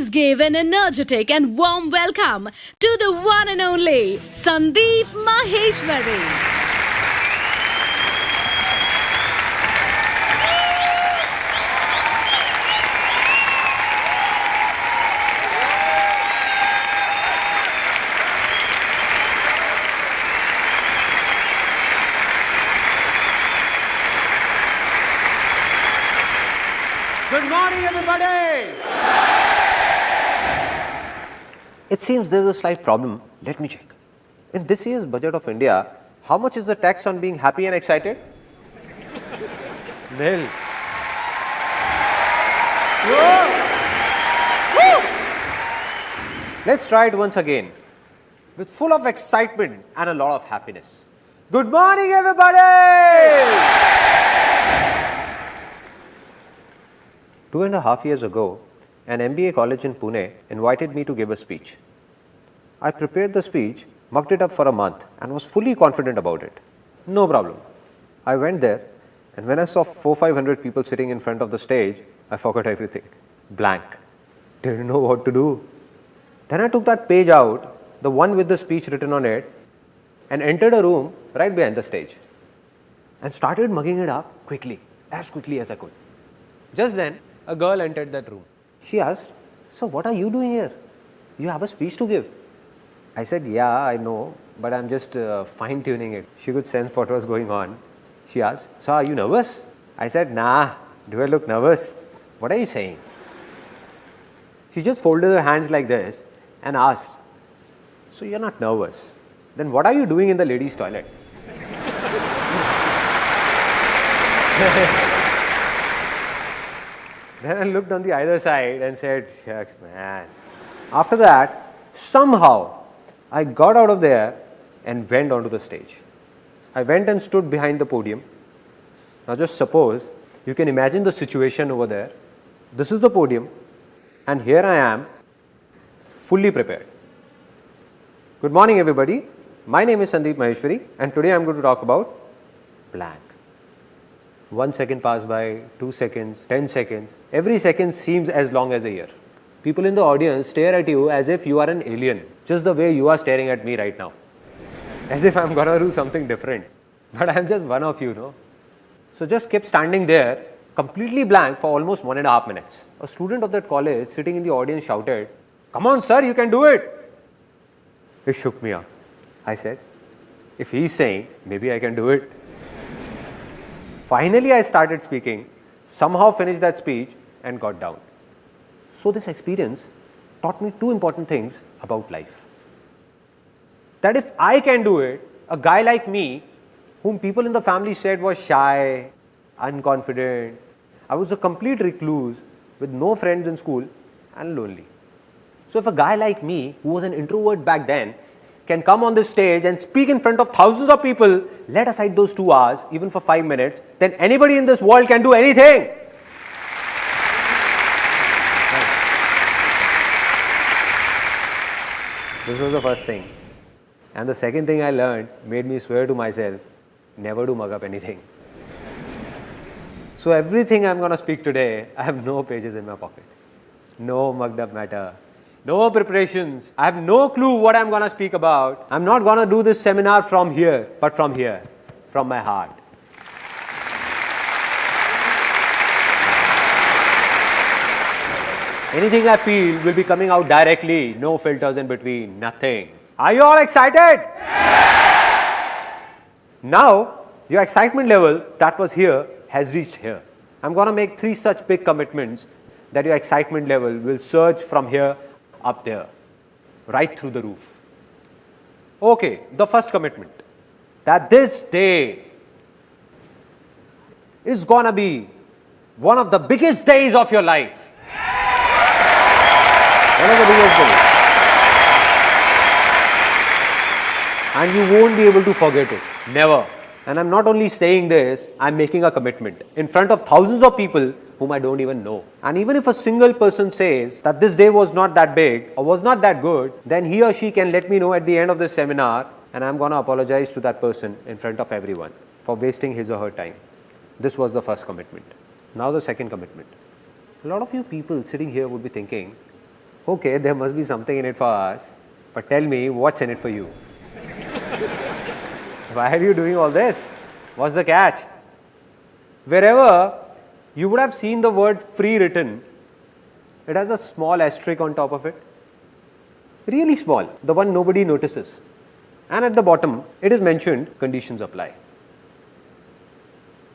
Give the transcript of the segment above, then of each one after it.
Please give an energetic and warm welcome to the one and only Sandeep Maheshwari. Good morning, everybody! It seems there is a slight problem. Let me check. In this year's budget of India, how much is the tax on being happy and excited? Nil. Let's try it once again with full of excitement and a lot of happiness. Good morning, everybody! 2.5 years ago, an MBA college in Pune invited me to give a speech. I prepared the speech, mucked it up for a month and was fully confident about it. No problem. I went there and when I saw 400-500 people sitting in front of the stage, I forgot everything. Blank. Didn't know what to do. Then I took that page out, the one with the speech written on it, and entered a room right behind the stage and started mugging it up as quickly as I could. Just then, a girl entered that room. She asked, "So what are you doing here? You have a speech to give." I said, "Yeah, I know, but I'm just fine-tuning it." She could sense what was going on. She asked, "So are you nervous?" I said, "Nah, do I look nervous? What are you saying?" She just folded her hands like this and asked, "So you're not nervous? Then what are you doing in the ladies' toilet?" Then I looked on the other side and said, "Shucks, man." After that, somehow, I got out of there and went onto the stage. I went and stood behind the podium. Now just suppose, you can imagine the situation over there. This is the podium and here I am, fully prepared. Good morning, everybody. My name is Sandeep Maheshwari and today I am going to talk about blank. 1 second passed by, 2 seconds, 10 seconds. Every second seems as long as a year. People in the audience stare at you as if you are an alien, just the way you are staring at me right now. As if I'm gonna do something different. But I'm just one of you, no? So just kept standing there, completely blank for almost 1.5 minutes. A student of that college sitting in the audience shouted, "Come on, sir, you can do it." It shook me up. I said, if he's saying, maybe I can do it. Finally, I started speaking, somehow finished that speech and got down. So this experience taught me 2 important things about life. That if I can do it, a guy like me, whom people in the family said was shy, unconfident, I was a complete recluse with no friends in school and lonely. So if a guy like me, who was an introvert back then, can come on this stage and speak in front of thousands of people, let aside those 2 hours, even for 5 minutes, then anybody in this world can do anything. This was the first thing. And the second thing I learned made me swear to myself, never to mug up anything. So everything I'm going to speak today, I have no pages in my pocket. No mugged up matter. No preparations. I have no clue what I'm going to speak about. I'm not going to do this seminar from here, but from here, from my heart. Anything I feel will be coming out directly. No filters in between. Nothing. Are you all excited? Now, your excitement level that was here has reached here. I'm going to make 3 such big commitments that your excitement level will surge from here up there, right through the roof. Okay, the first commitment, that this day is gonna be one of the biggest days of your life. One of the biggest days. And you won't be able to forget it, never. And I'm not only saying this, I'm making a commitment in front of thousands of people whom I don't even know. And even if a single person says that this day was not that big or was not that good, then he or she can let me know at the end of this seminar and I'm going to apologize to that person in front of everyone for wasting his or her time. This was the first commitment. Now the second commitment. A lot of you people sitting here would be thinking, Okay, there must be something in it for us, but tell me what's in it for you? Why are you doing all this? What's the catch? Wherever you would have seen the word free written, it has a small asterisk on top of it. Really small, the one nobody notices. And at the bottom, it is mentioned conditions apply.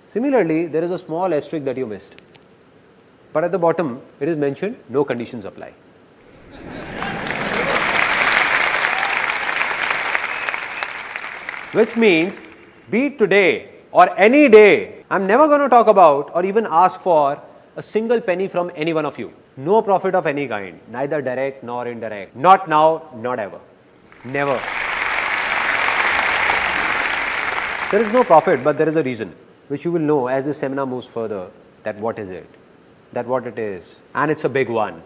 Similarly, there is a small asterisk that you missed. But at the bottom, it is mentioned no conditions apply. Which means, be it today or any day, I'm never going to talk about or even ask for a single penny from any one of you. No profit of any kind, neither direct nor indirect. Not now, not ever. Never. There is no profit, but there is a reason, which you will know as this seminar moves further, that what is it, that what it is. And it's a big one.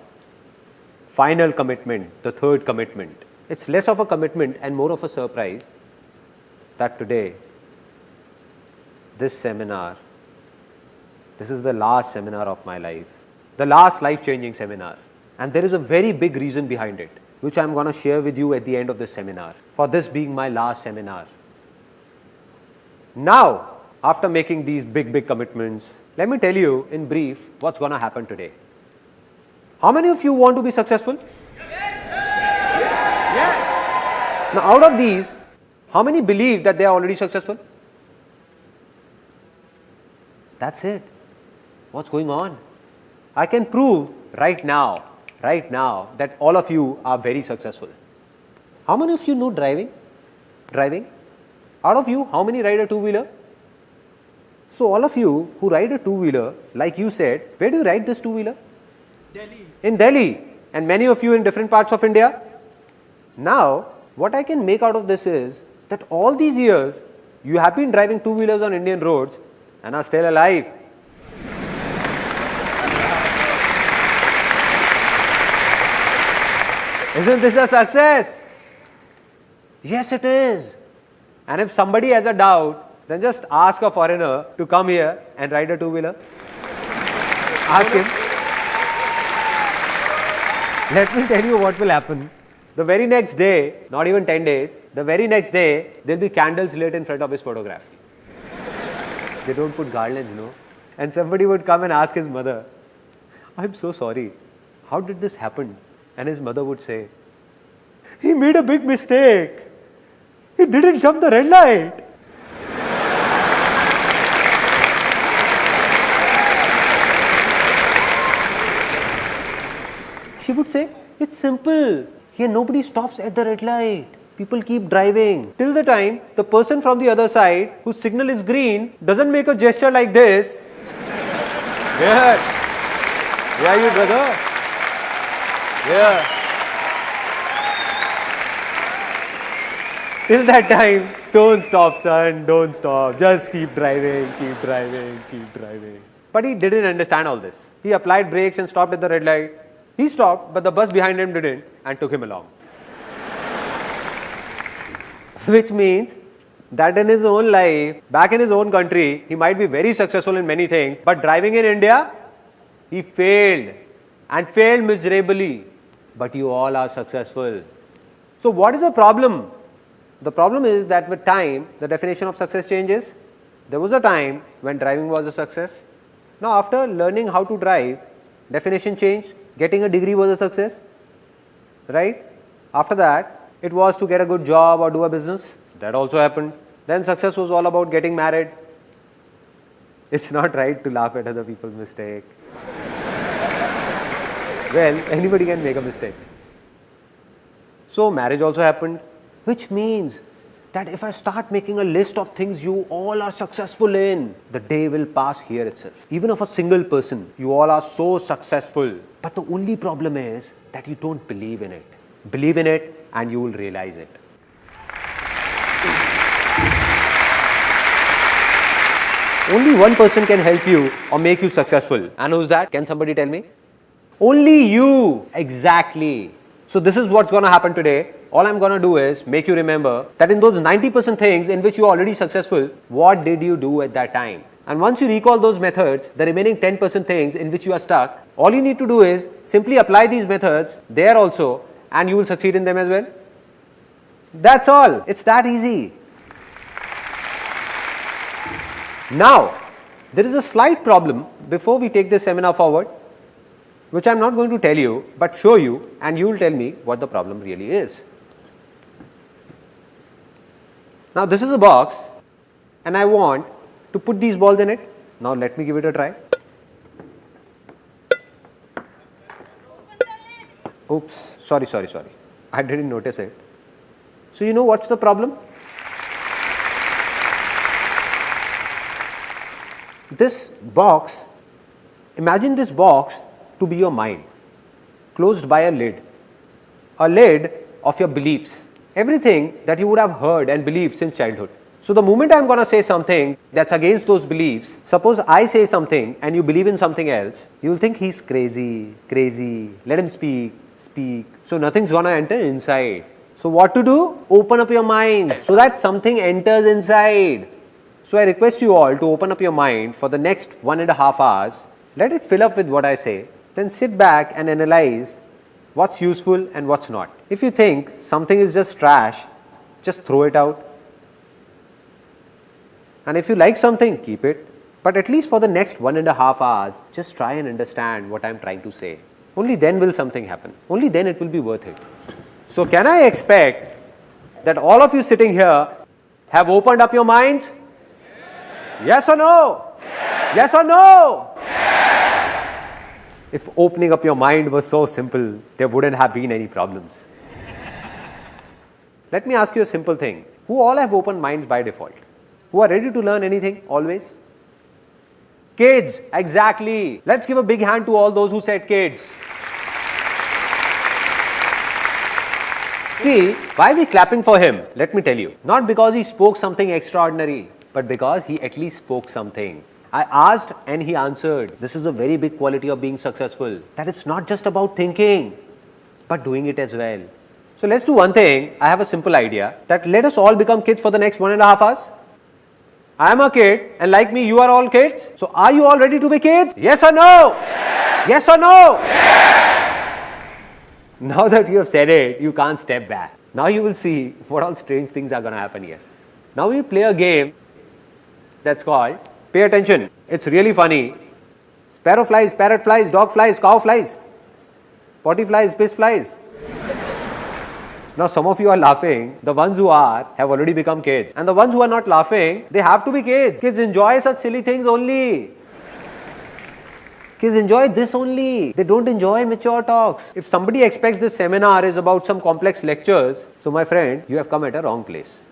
Final commitment, the third commitment. It's less of a commitment and more of a surprise that today, this seminar, this is the last seminar of my life, the last life-changing seminar. And there is a very big reason behind it, which I'm going to share with you at the end of this seminar, for this being my last seminar. Now, after making these big commitments, let me tell you in brief what's going to happen today. How many of you want to be successful? Yes. Now, out of these, how many believe that they are already successful? That's it. What's going on? I can prove right now, that all of you are very successful. How many of you know driving? Out of you, how many ride a two-wheeler? So all of you who ride a two-wheeler, like you said, where do you ride this two-wheeler? Delhi. In Delhi. And many of you in different parts of India. Now, what I can make out of this is that all these years, you have been driving two-wheelers on Indian roads and are still alive. Isn't this a success? Yes, it is. And if somebody has a doubt, then just ask a foreigner to come here and ride a two-wheeler. Ask him. Let me tell you what will happen. The very next day, not even 10 days, the very next day, there will be candles lit in front of his photograph. They don't put garlands, no? And somebody would come and ask his mother, I'm so sorry, how did this happen? And his mother would say, he made a big mistake. He didn't jump the red light. She would say, it's simple. Here nobody stops at the red light. People keep driving till the time the person from the other side whose signal is green doesn't make a gesture like this. Where are you, brother? Yeah. Till that time, don't stop, son, don't stop. Just keep driving. But he didn't understand all this. He applied brakes and stopped at the red light. He stopped, but the bus behind him didn't and took him along. Which means that in his own life, back in his own country, he might be very successful in many things, but driving in India, he failed and failed miserably. But you all are successful. So what is the problem? The problem is that with time, the definition of success changes. There was a time when driving was a success. Now after learning how to drive, definition changed. Getting a degree was a success, right? After that, it was to get a good job or do a business. That also happened. Then success was all about getting married. It's not right to laugh at other people's mistake. Well, anybody can make a mistake. So marriage also happened, which means that if I start making a list of things you all are successful in, the day will pass here itself. Even of a single person, you all are so successful. But the only problem is that you don't believe in it. Believe in it and you will realize it. Only one person can help you or make you successful. And who's that? Can somebody tell me? Only you. Exactly. So this is what's going to happen today. All I'm going to do is make you remember that in those 90% things in which you are already successful, what did you do at that time? And once you recall those methods, the remaining 10% things in which you are stuck, all you need to do is simply apply these methods there also, and you will succeed in them as well. That's all. It's that easy. Now, there is a slight problem before we take this seminar forward, which I am not going to tell you, but show you, and you will tell me what the problem really is. Now, this is a box, and I want to put these balls in it. Now, let me give it a try. Oops, sorry. I didn't notice it. So, you know what's the problem? This box, imagine this box to be your mind, closed by a lid of your beliefs, everything that you would have heard and believed since childhood. So, the moment I am going to say something that's against those beliefs, suppose I say something and you believe in something else, you will think he's crazy, let him speak. So, nothing's going to enter inside. So, what to do? Open up your mind so that something enters inside. So, I request you all to open up your mind for the next 1.5 hours, let it fill up with what I say, then sit back and analyze what's useful and what's not. If you think something is just trash, just throw it out. And if you like something, keep it. But at least for the next 1.5 hours, just try and understand what I am trying to say. Only then will something happen. Only then it will be worth it. So, can I expect that all of you sitting here have opened up your minds? Yes or no? Yes or no? If opening up your mind was so simple, there wouldn't have been any problems. Let me ask you a simple thing. Who all have open minds by default? Who are ready to learn anything always? Kids, exactly. Let's give a big hand to all those who said kids. See, why are we clapping for him? Let me tell you. Not because he spoke something extraordinary, but because he at least spoke something. I asked and he answered. This is a very big quality of being successful. That it's not just about thinking, but doing it as well. So let's do one thing. I have a simple idea that let us all become kids for the next 1.5 hours. I am a kid and like me you are all kids. So are you all ready to be kids? Yes or no? Yes or no? Now that you have said it, you can't step back. Now you will see what all strange things are going to happen here. Now we play a game that's called, pay attention, it's really funny. Sparrow flies, parrot flies, dog flies, cow flies, potty flies, piss flies. Now some of you are laughing, the ones who are have already become kids, and the ones who are not laughing, they have to be kids. Kids enjoy such silly things only. Kids enjoy this only. They don't enjoy mature talks. If somebody expects this seminar is about some complex lectures, so my friend, you have come at a wrong place.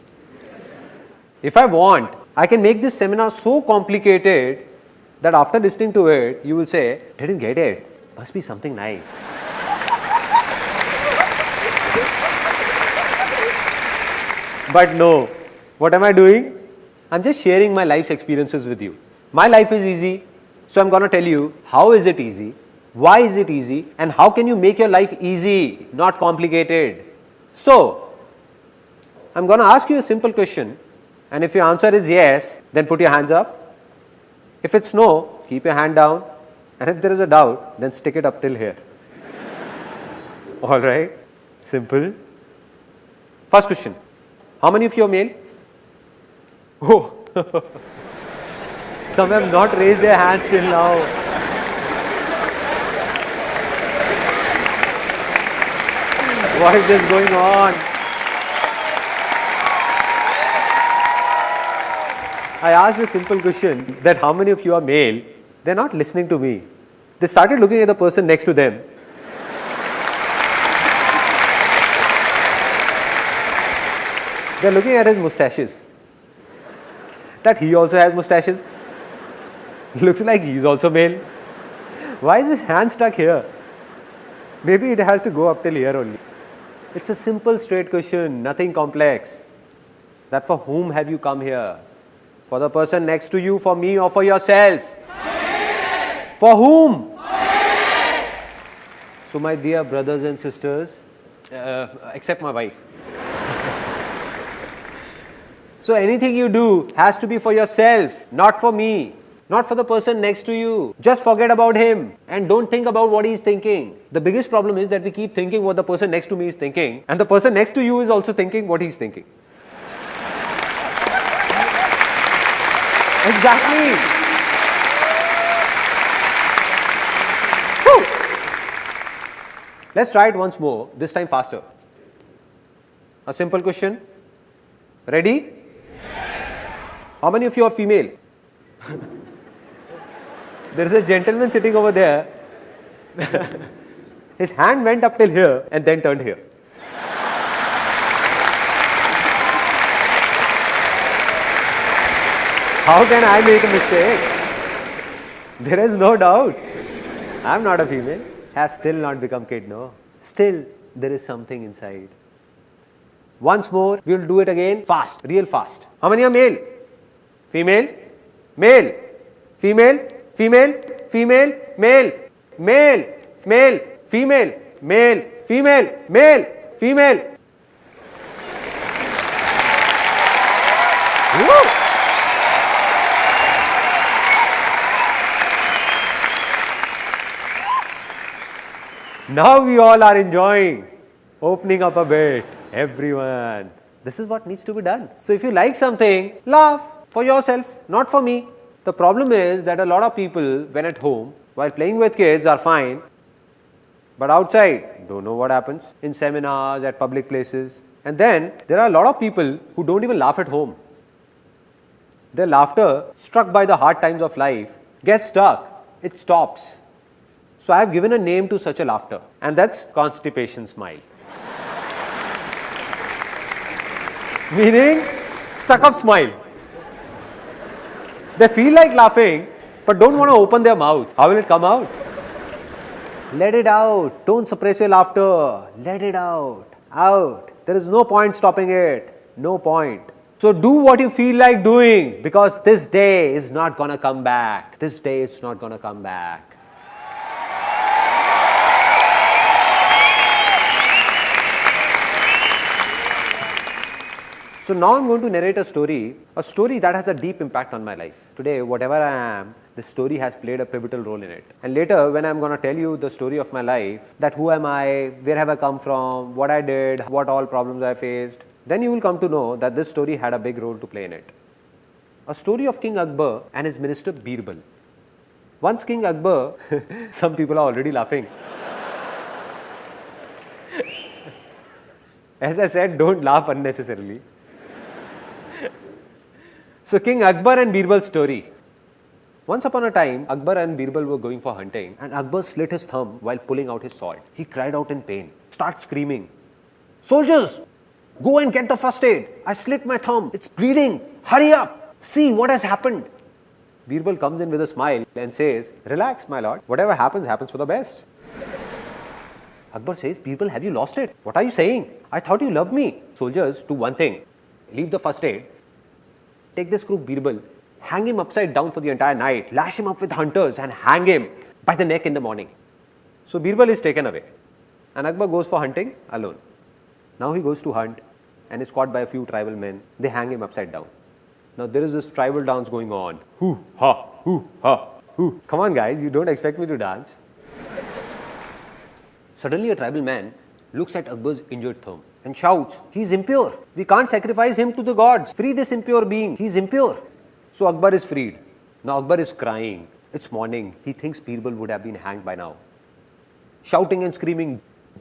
If I want, I can make this seminar so complicated that after listening to it, you will say, didn't get it. Must be something nice. But no, what am I doing? I'm just sharing my life's experiences with you. My life is easy, so I'm going to tell you how is it easy, why is it easy, and how can you make your life easy, not complicated. So, I'm going to ask you a simple question, and if your answer is yes, then put your hands up. If it's no, keep your hand down, and if there is a doubt, then stick it up till here. Alright, simple. First question. How many of you are male? Oh, some have not raised their hands till now. What is this going on? I asked a simple question that how many of you are male? They are not listening to me. They started looking at the person next to them. They are looking at his moustaches. That he also has moustaches. Looks like he is also male. Why is his hand stuck here? Maybe it has to go up till here only. It's a simple straight question, nothing complex. That for whom have you come here? For the person next to you, for me, or for yourself? For whom? So my dear brothers and sisters, except my wife. So anything you do has to be for yourself, not for me. not for the person next to you. Just forget about him and don't think about what he is thinking. The biggest problem is that we keep thinking what the person next to me is thinking, and the person next to you is also thinking what he is thinking. Exactly. Woo. Let's try it once more, this time faster. A simple question. Ready? How many of you are female? There is a gentleman sitting over there. His hand went up till here and then turned here. How can I make a mistake? There is no doubt. I am not a female. Have still not become kid, no. Still, there is something inside. Once more, we will do it again fast, real fast. How many are male? Female? Male? Female? Female? Female? Male? Male? Male? Female? Male? Female? Male? Female? Woo! Now we all are enjoying, opening up a bit. Everyone, this is what needs to be done. So if you like something, laugh for yourself, not for me. The problem is that a lot of people, when at home, while playing with kids, are fine, but outside, don't know what happens in seminars, at public places. And then there are a lot of people who don't even laugh at home. Their laughter, struck by the hard times of life, gets stuck. It stops. So I have given a name to such a laughter, and that's constipation smile. Meaning, stuck up smile. They feel like laughing, but don't want to open their mouth. How will it come out? Let it out. Don't suppress your laughter. Let it out. Out. There is no point stopping it. No point. So do what you feel like doing, because this day is not going to come back. This day is not going to come back. So now I'm going to narrate a story that has a deep impact on my life. Today, whatever I am, this story has played a pivotal role in it. And later, when I'm going to tell you the story of my life, that who am I, where have I come from, what I did, what all problems I faced, then you will come to know that this story had a big role to play in it. A story of King Akbar and his minister Birbal. Once King Akbar, some people are already laughing. As I said, don't laugh unnecessarily. So King Akbar and Birbal's story. Once upon a time, Akbar and Birbal were going for hunting, and Akbar slit his thumb while pulling out his sword. He cried out in pain, starts screaming, "Soldiers, go and get the first aid. I slit my thumb. It's bleeding. Hurry up. See what has happened." Birbal comes in with a smile and says, "Relax, my lord. Whatever happens, happens for the best." Akbar says, "Birbal, have you lost it? What are you saying? I thought you loved me." "Soldiers, do one thing. Leave the first aid. Take this crook Birbal, hang him upside down for the entire night, lash him up with hunters and hang him by the neck in the morning." So Birbal is taken away and Akbar goes for hunting alone. Now he goes to hunt and is caught by a few tribal men. They hang him upside down. Now there is this tribal dance going on. Hoo, ha, hoo, ha, hoo. Come on guys, you don't expect me to dance. Suddenly a tribal man looks at Akbar's injured thumb and shouts, "He is impure. We can't sacrifice him to the gods. Free this impure being. He is impure." So Akbar is freed. Now Akbar is crying. It's morning. He thinks Birbal would have been hanged by now. Shouting and screaming,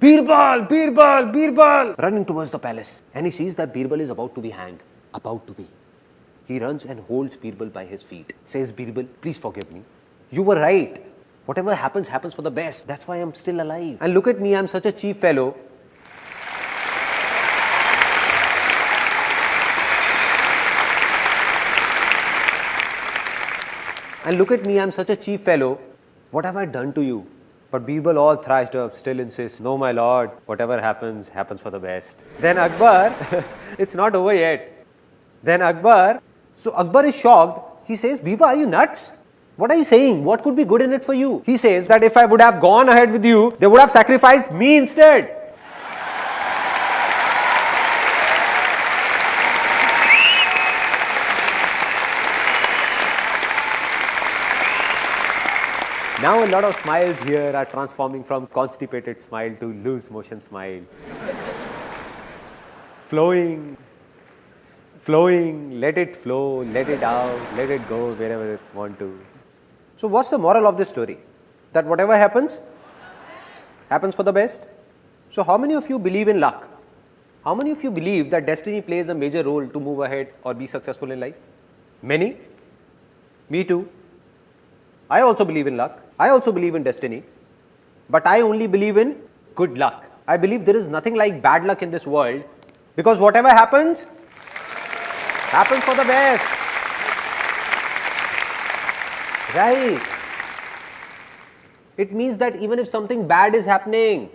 "Birbal! Birbal! Birbal!" Running towards the palace. And he sees that Birbal is about to be hanged. About to be. He runs and holds Birbal by his feet. Says, "Birbal, please forgive me. You were right. Whatever happens, happens for the best. That's why I'm still alive. And look at me, I'm such a cheap fellow. And look at me, I'm such a cheap fellow. What have I done to you?" But Birbal, all thrashed up, still insists, "No, my lord, whatever happens, happens for the best." Then Akbar, it's not over yet. Then Akbar, so Akbar is shocked. He says, "Birbal, are you nuts? What are you saying? What could be good in it for you?" He says that if I would have gone ahead with you, they would have sacrificed me instead. Now a lot of smiles here are transforming from constipated smile to loose motion smile. Flowing, flowing, let it flow, let it out, let it go wherever it want to. So what's the moral of this story? That whatever happens, happens for the best. So how many of you believe in luck? How many of you believe that destiny plays a major role to move ahead or be successful in life? Many? Me too. I also believe in luck. I also believe in destiny. But I only believe in good luck. I believe there is nothing like bad luck in this world, because whatever happens, happens for the best. Right. It means that even if something bad is happening,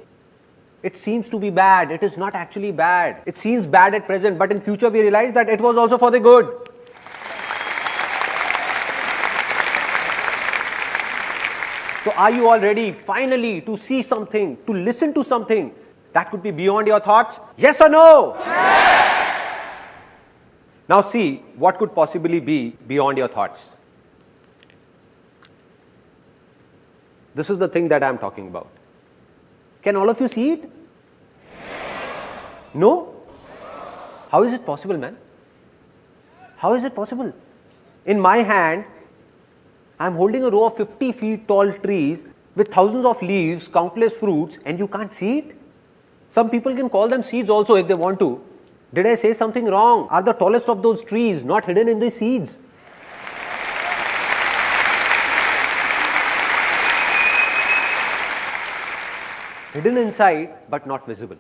it seems to be bad. It is not actually bad. It seems bad at present, but in future we realize that it was also for the good. So are you all ready finally to see something, to listen to something that could be beyond your thoughts? Yes or no? Yes. Now see what could possibly be beyond your thoughts. This is the thing that I am talking about. Can all of you see it? No? How is it possible, man? How is it possible? In my hand, I am holding a row of 50 feet tall trees with thousands of leaves, countless fruits, and you can't see it? Some people can call them seeds also if they want to. Did I say something wrong? Are the tallest of those trees not hidden in the seeds? Hidden inside but not visible.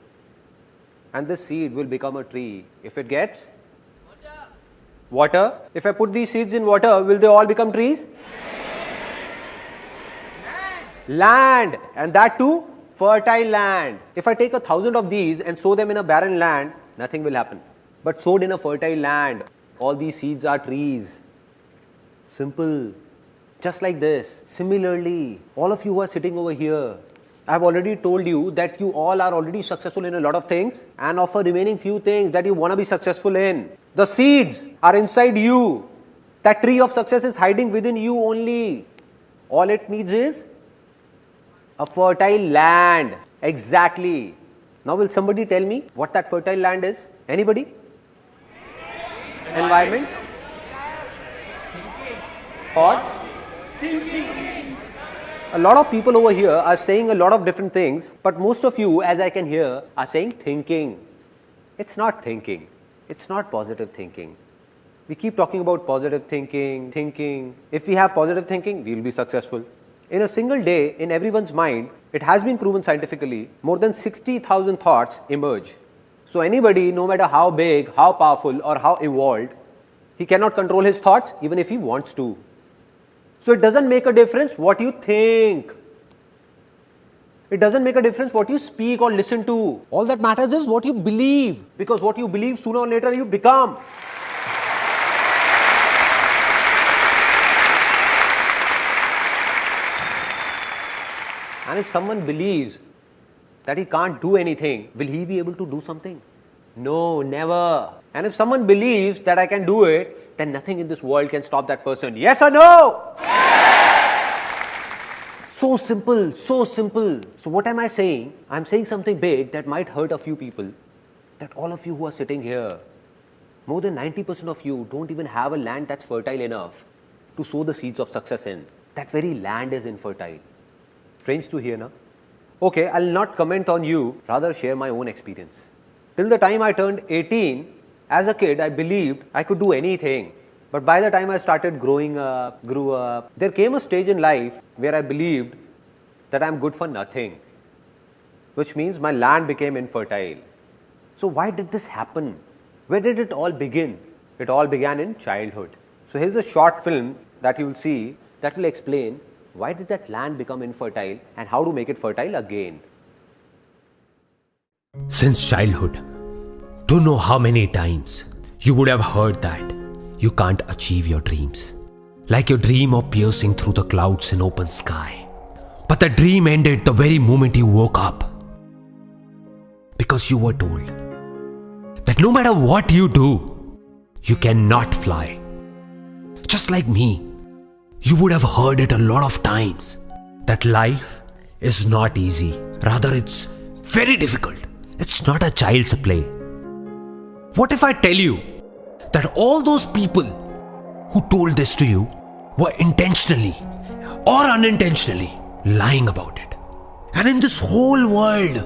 And this seed will become a tree if it gets water. If I put these seeds in water, will they all become trees? Land, and that too fertile land. If I take 1,000 of these and sow them in a barren land, nothing will happen. But sowed in a fertile land, all these seeds are trees. Simple. Just like this. Similarly, all of you who are sitting over here, I have already told you that you all are already successful in a lot of things and of a remaining few things that you want to be successful in. The seeds are inside you. That tree of success is hiding within you only. All it needs is a fertile land. Exactly. Now will somebody tell me what that fertile land is? Anybody? Environment? Thoughts? A lot of people over here are saying a lot of different things, but most of you, as I can hear, are saying thinking. It's not thinking. It's not positive thinking. We keep talking about positive thinking. If we have positive thinking, we will be successful. In a single day, in everyone's mind, it has been proven scientifically, more than 60,000 thoughts emerge. So anybody, no matter how big, how powerful, or how evolved, he cannot control his thoughts even if he wants to. So it doesn't make a difference what you think. It doesn't make a difference what you speak or listen to. All that matters is what you believe. Because what you believe, sooner or later you become. And if someone believes that he can't do anything, will he be able to do something? No, never. And if someone believes that I can do it, then nothing in this world can stop that person. Yes or no? Yes! So simple, so simple. So what am I saying? I'm saying something big that might hurt a few people. That all of you who are sitting here, more than 90% of you don't even have a land that's fertile enough to sow the seeds of success in. That very land is infertile. Strange to hear, na? Okay, I'll not comment on you, rather share my own experience. Till the time I turned 18, as a kid, I believed I could do anything. But by the time I started growing up, grew up, there came a stage in life where I believed that I'm good for nothing. Which means my land became infertile. So why did this happen? Where did it all begin? It all began in childhood. So here's a short film that you will see that will explain why did that land become infertile and how to make it fertile again. Since childhood, don't know how many times you would have heard that you can't achieve your dreams. Like your dream of piercing through the clouds in open sky. But the dream ended the very moment you woke up. Because you were told that no matter what you do, you cannot fly. Just like me, you would have heard it a lot of times that life is not easy. Rather, it's very difficult. It's not a child's play. What if I tell you that all those people who told this to you were intentionally or unintentionally lying about it? And in this whole world,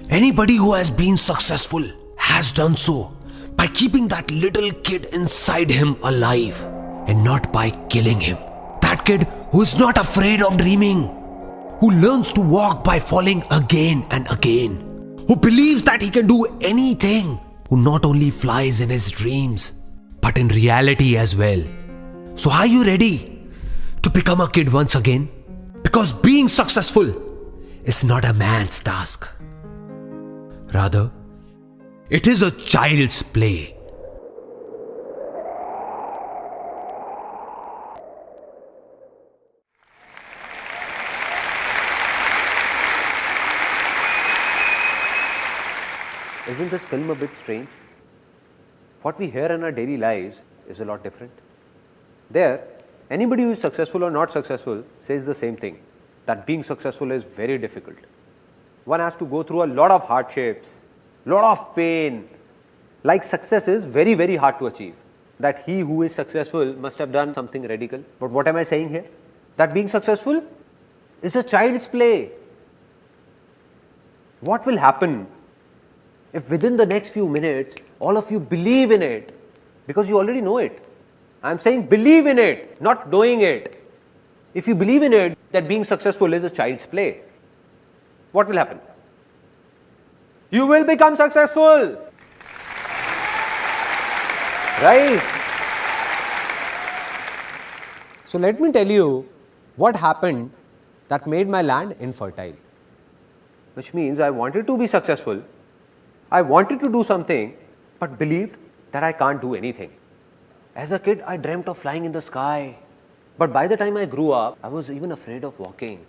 anybody who has been successful has done so by keeping that little kid inside him alive and not by killing him. That kid who is not afraid of dreaming, who learns to walk by falling again and again, who believes that he can do anything, who not only flies in his dreams but in reality as well. So are you ready to become a kid once again? Because being successful is not a man's task. Rather, it is a child's play. Isn't this film a bit strange? What we hear in our daily lives is a lot different. There, anybody who is successful or not successful says the same thing, that being successful is very difficult. One has to go through a lot of hardships, lot of pain. Like success is very, very hard to achieve. That he who is successful must have done something radical. But what am I saying here? That being successful is a child's play. What will happen if within the next few minutes, all of you believe in it? Because you already know it. I am saying believe in it, not knowing it. If you believe in it, that being successful is a child's play, what will happen? You will become successful. Right? So let me tell you what happened that made my land infertile. Which means I wanted to be successful. I wanted to do something, but believed that I can't do anything. As a kid, I dreamt of flying in the sky. But by the time I grew up, I was even afraid of walking.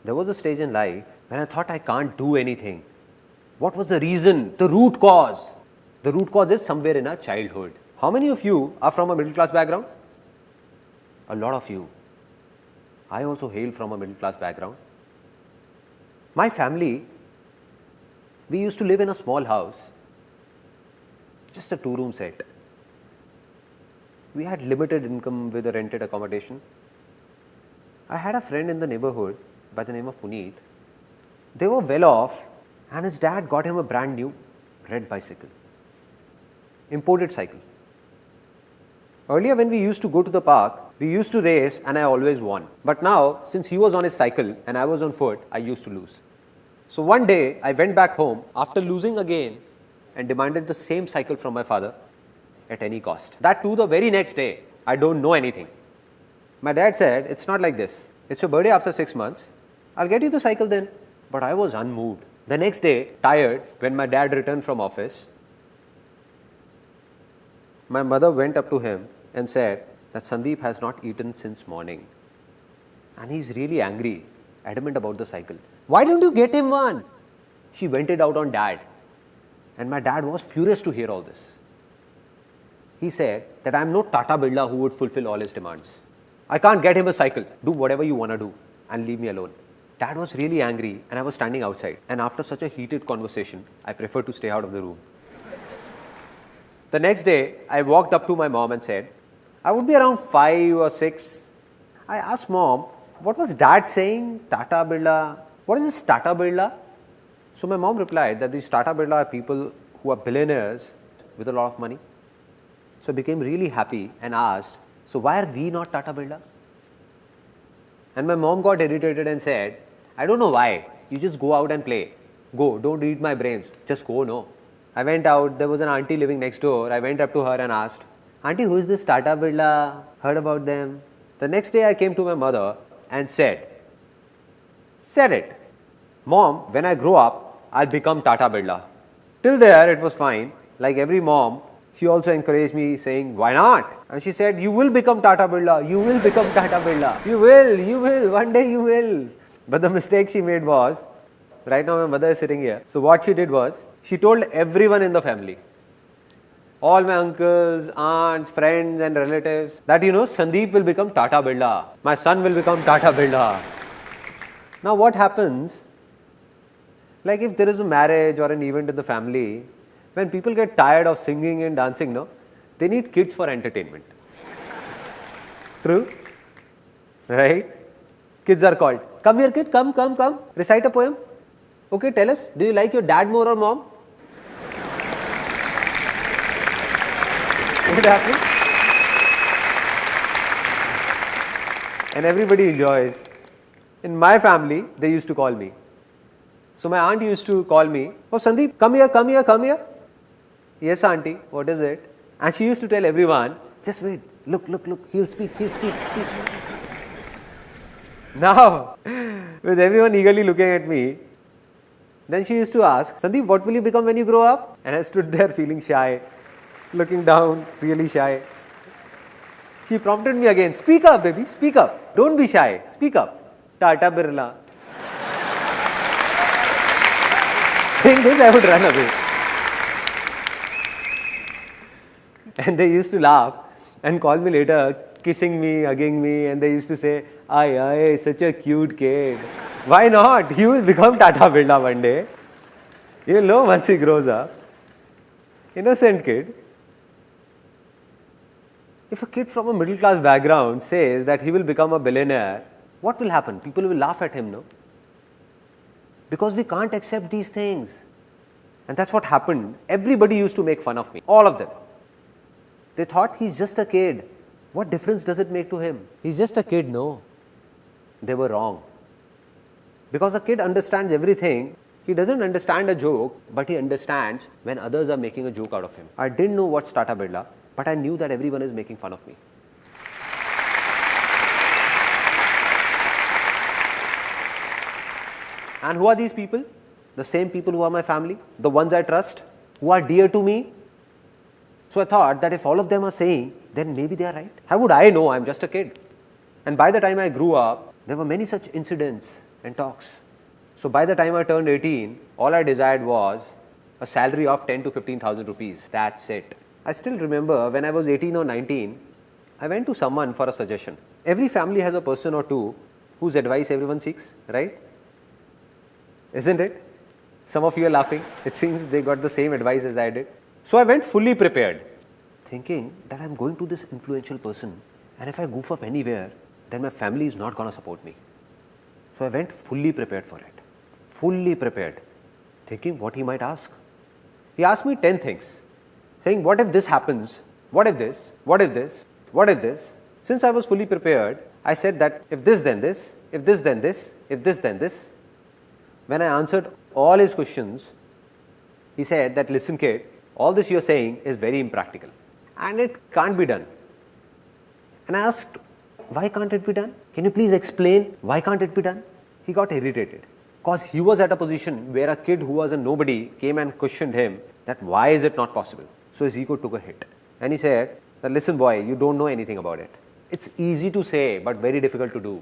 There was a stage in life when I thought I can't do anything. What was the reason? The root cause. The root cause is somewhere in our childhood. How many of you are from a middle class background? A lot of you. I also hail from a middle class background. My family, we used to live in a small house, just a 2-room set. We had limited income with a rented accommodation. I had a friend in the neighborhood by the name of Puneet. They were well off and his dad got him a brand new red bicycle, imported cycle. Earlier when we used to go to the park, we used to race and I always won. But now, since he was on his cycle and I was on foot, I used to lose. So one day, I went back home after losing again and demanded the same cycle from my father at any cost. That too the very next day, I don't know anything. My dad said, it's not like this. It's your birthday after 6 months. I'll get you the cycle then. But I was unmoved. The next day, tired, when my dad returned from office, my mother went up to him and said that Sandeep has not eaten since morning. And he's really angry, adamant about the cycle. Why don't you get him one? She vented out on dad. And my dad was furious to hear all this. He said that I am no Tata Birla who would fulfill all his demands. I can't get him a cycle. Do whatever you want to do and leave me alone. Dad was really angry and I was standing outside. And after such a heated conversation, I preferred to stay out of the room. The next day, I walked up to my mom and said, I would be around 5 or 6. I asked mom, what was dad saying? Tata Birla. What is this Tata Birla? So my mom replied that these Tata Birla are people who are billionaires with a lot of money. So I became really happy and asked, so why are we not Tata Birla? And my mom got irritated and said, I don't know why. You just go out and play. Go, don't read my brains. Just go, no. I went out, there was an auntie living next door. I went up to her and asked, Auntie, who is this Tata Birla? Heard about them? The next day I came to my mother and said it. Mom, when I grow up, I'll become Tata Birla. Till there, it was fine. Like every mom, she also encouraged me saying, why not? And she said, you will become Tata Birla. You will become Tata Birla. You will. One day you will. But the mistake she made was, right now my mother is sitting here. So what she did was, she told everyone in the family, all my uncles, aunts, friends and relatives, that Sandeep will become Tata Birla. My son will become Tata Birla. Now what happens, like if there is a marriage or an event in the family, when people get tired of singing and dancing, no, they need kids for entertainment. True? Right? Kids are called. Come here kid, come, recite a poem. Okay, tell us, do you like your dad more or mom? What happens? And everybody enjoys. In my family, they used to call me. So my aunt used to call me, oh Sandeep, come here. Yes auntie, what is it? And she used to tell everyone, just wait, look, he'll speak. Now, with everyone eagerly looking at me, then she used to ask, Sandeep, what will you become when you grow up? And I stood there feeling shy, looking down, really shy. She prompted me again, speak up baby, speak up. Don't be shy, speak up. Tata Birla. Saying this, I would run away. And they used to laugh and call me later, kissing me, hugging me, and they used to say, ay, such a cute kid. Why not? He will become Tata Birla one day. You'll know once he grows up. Innocent kid. If a kid from a middle class background says that he will become a billionaire, what will happen? People will laugh at him, no? Because we can't accept these things. And that's what happened. Everybody used to make fun of me. All of them. They thought he's just a kid. What difference does it make to him? He's just a kid, no. They were wrong. Because a kid understands everything. He doesn't understand a joke, but he understands when others are making a joke out of him. I didn't know what's Tata Birla, but I knew that everyone is making fun of me. And who are these people? The same people who are my family, the ones I trust, who are dear to me. So I thought that if all of them are saying, then maybe they are right. How would I know? I'm just a kid. And by the time I grew up, there were many such incidents and talks. So by the time I turned 18, all I desired was a salary of 10 to 15,000 rupees. That's it. I still remember when I was 18 or 19, I went to someone for a suggestion. Every family has a person or two whose advice everyone seeks, right? Isn't it? Some of you are laughing. It seems they got the same advice as I did. So I went fully prepared, thinking that I'm going to this influential person, and if I goof up anywhere, then my family is not going to support me. So I went fully prepared for it. Fully prepared, thinking what he might ask. He asked me 10 things, saying, what if this happens? What if this? What if this? What if this? Since I was fully prepared, I said that if this then this, if this then this, if this then this. When I answered all his questions, he said that, listen kid, all this you're saying is very impractical and it can't be done. And I asked, why can't it be done? Can you please explain why can't it be done? He got irritated because he was at a position where a kid who was a nobody came and questioned him that why is it not possible? So his ego took a hit and he said that, listen boy, you don't know anything about it. It's easy to say but very difficult to do.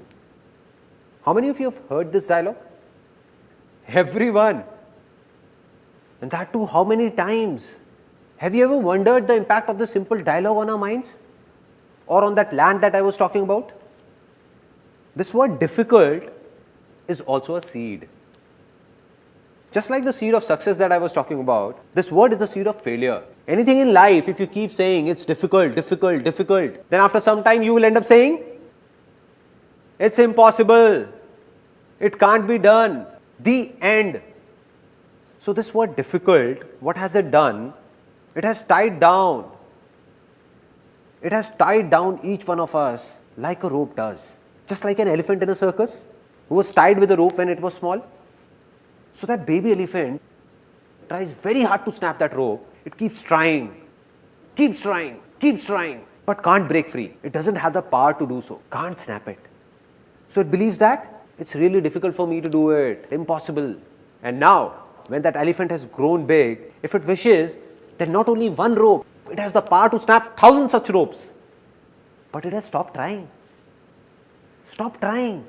How many of you have heard this dialogue? Everyone. And that too, how many times? Have you ever wondered the impact of this simple dialogue on our minds? Or on that land that I was talking about? This word difficult is also a seed. Just like the seed of success that I was talking about, this word is the seed of failure. Anything in life, if you keep saying it's difficult, then after some time you will end up saying, it's impossible, it can't be done, the end. So this word difficult, what has it done? It has tied down. It has tied down each one of us like a rope does. Just like an elephant in a circus who was tied with a rope when it was small. So that baby elephant tries very hard to snap that rope. It keeps trying, but can't break free. It doesn't have the power to do so, can't snap it. So it believes that it's really difficult for me to do it, impossible. And now, when that elephant has grown big, if it wishes, then not only one rope, it has the power to snap 1,000 such ropes. But it has stopped trying. Stop trying.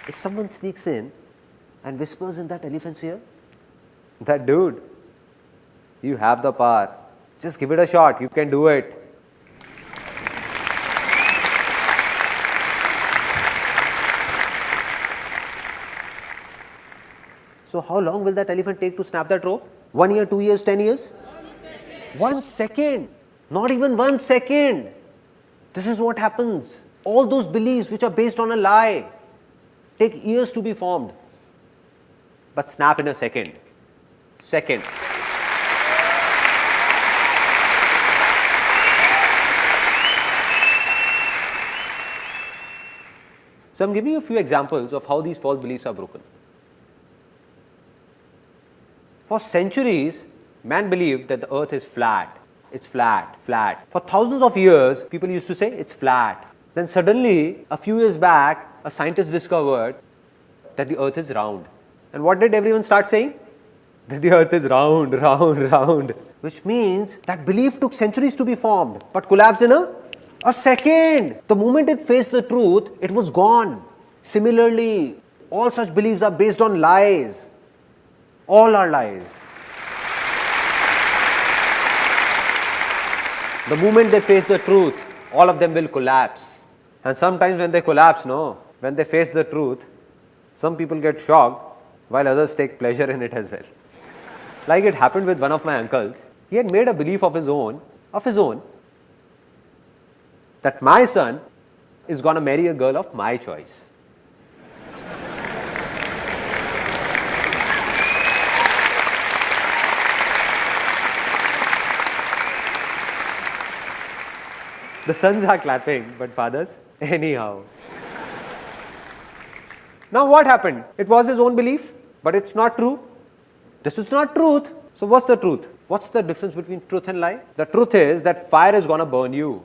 If someone sneaks in and whispers in that elephant's ear, that dude, you have the power. Just give it a shot. You can do it. So how long will that elephant take to snap that rope? 1 year, 2 years, 10 years? 1 second. Not even 1 second. This is what happens. All those beliefs which are based on a lie take years to be formed, but snap in a second. Second. So I'm giving you a few examples of how these false beliefs are broken. For centuries, man believed that the earth is flat. It's flat, flat. For thousands of years, people used to say it's flat. Then suddenly, a few years back, a scientist discovered that the earth is round. And what did everyone start saying? That the earth is round, round, round. Which means that belief took centuries to be formed, but collapsed in a second. The moment it faced the truth, it was gone. Similarly, all such beliefs are based on lies. All are lies. The moment they face the truth, all of them will collapse. And sometimes when they collapse, when they face the truth, some people get shocked while others take pleasure in it as well. Like it happened with one of my uncles. He had made a belief of his own, that my son is going to marry a girl of my choice. The sons are clapping, but fathers, anyhow. Now what happened? It was his own belief, but it's not true. This is not truth. So what's the truth? What's the difference between truth and lie? The truth is that fire is going to burn you.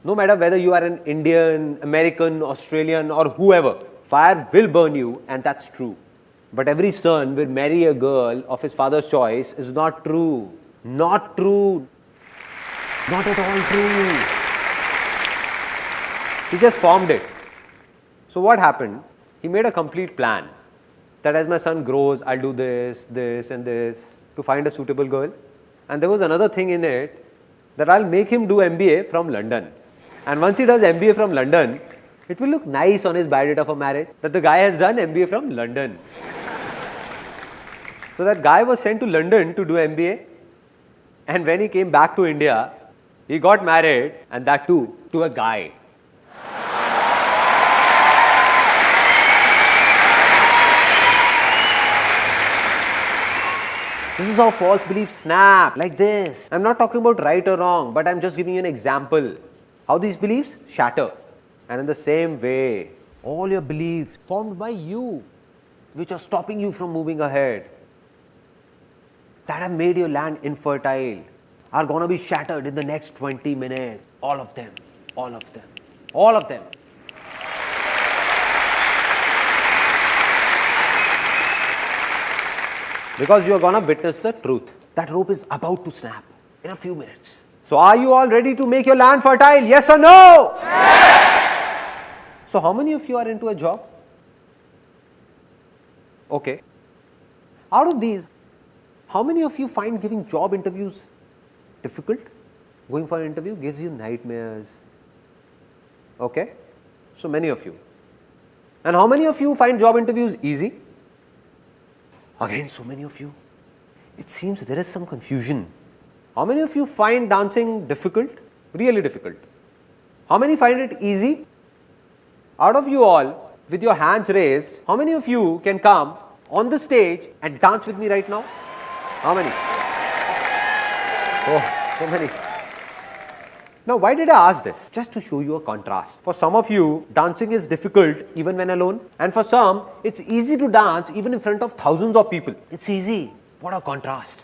No matter whether you are an Indian, American, Australian or whoever, fire will burn you, and that's true. But every son will marry a girl of his father's choice is not true. Not true. Not at all true. He just formed it. So what happened? He made a complete plan that as my son grows, I'll do this, this and this to find a suitable girl. And there was another thing in it that I'll make him do MBA from London. And once he does MBA from London, it will look nice on his biodata for marriage that the guy has done MBA from London. So that guy was sent to London to do MBA. And when he came back to India, he got married, and that too, to a guy. This is how false beliefs snap, like this. I'm not talking about right or wrong, but I'm just giving you an example. How these beliefs shatter. And in the same way, all your beliefs formed by you, which are stopping you from moving ahead, that have made your land infertile, are going to be shattered in the next 20 minutes. All of them. All of them. All of them. Because you are going to witness the truth. That rope is about to snap in a few minutes. So are you all ready to make your land fertile? Yes or no? Yes. So how many of you are into a job? Okay. Out of these, how many of you find giving job interviews difficult? Going for an interview gives you nightmares. Okay. So many of you. And how many of you find job interviews easy? Again, so many of you. It seems there is some confusion. How many of you find dancing difficult? Really difficult. How many find it easy? Out of you all, with your hands raised, how many of you can come on the stage and dance with me right now? How many? Oh, so many. Now, why did I ask this? Just to show you a contrast. For some of you, dancing is difficult even when alone. And for some, it's easy to dance even in front of thousands of people. It's easy. What a contrast.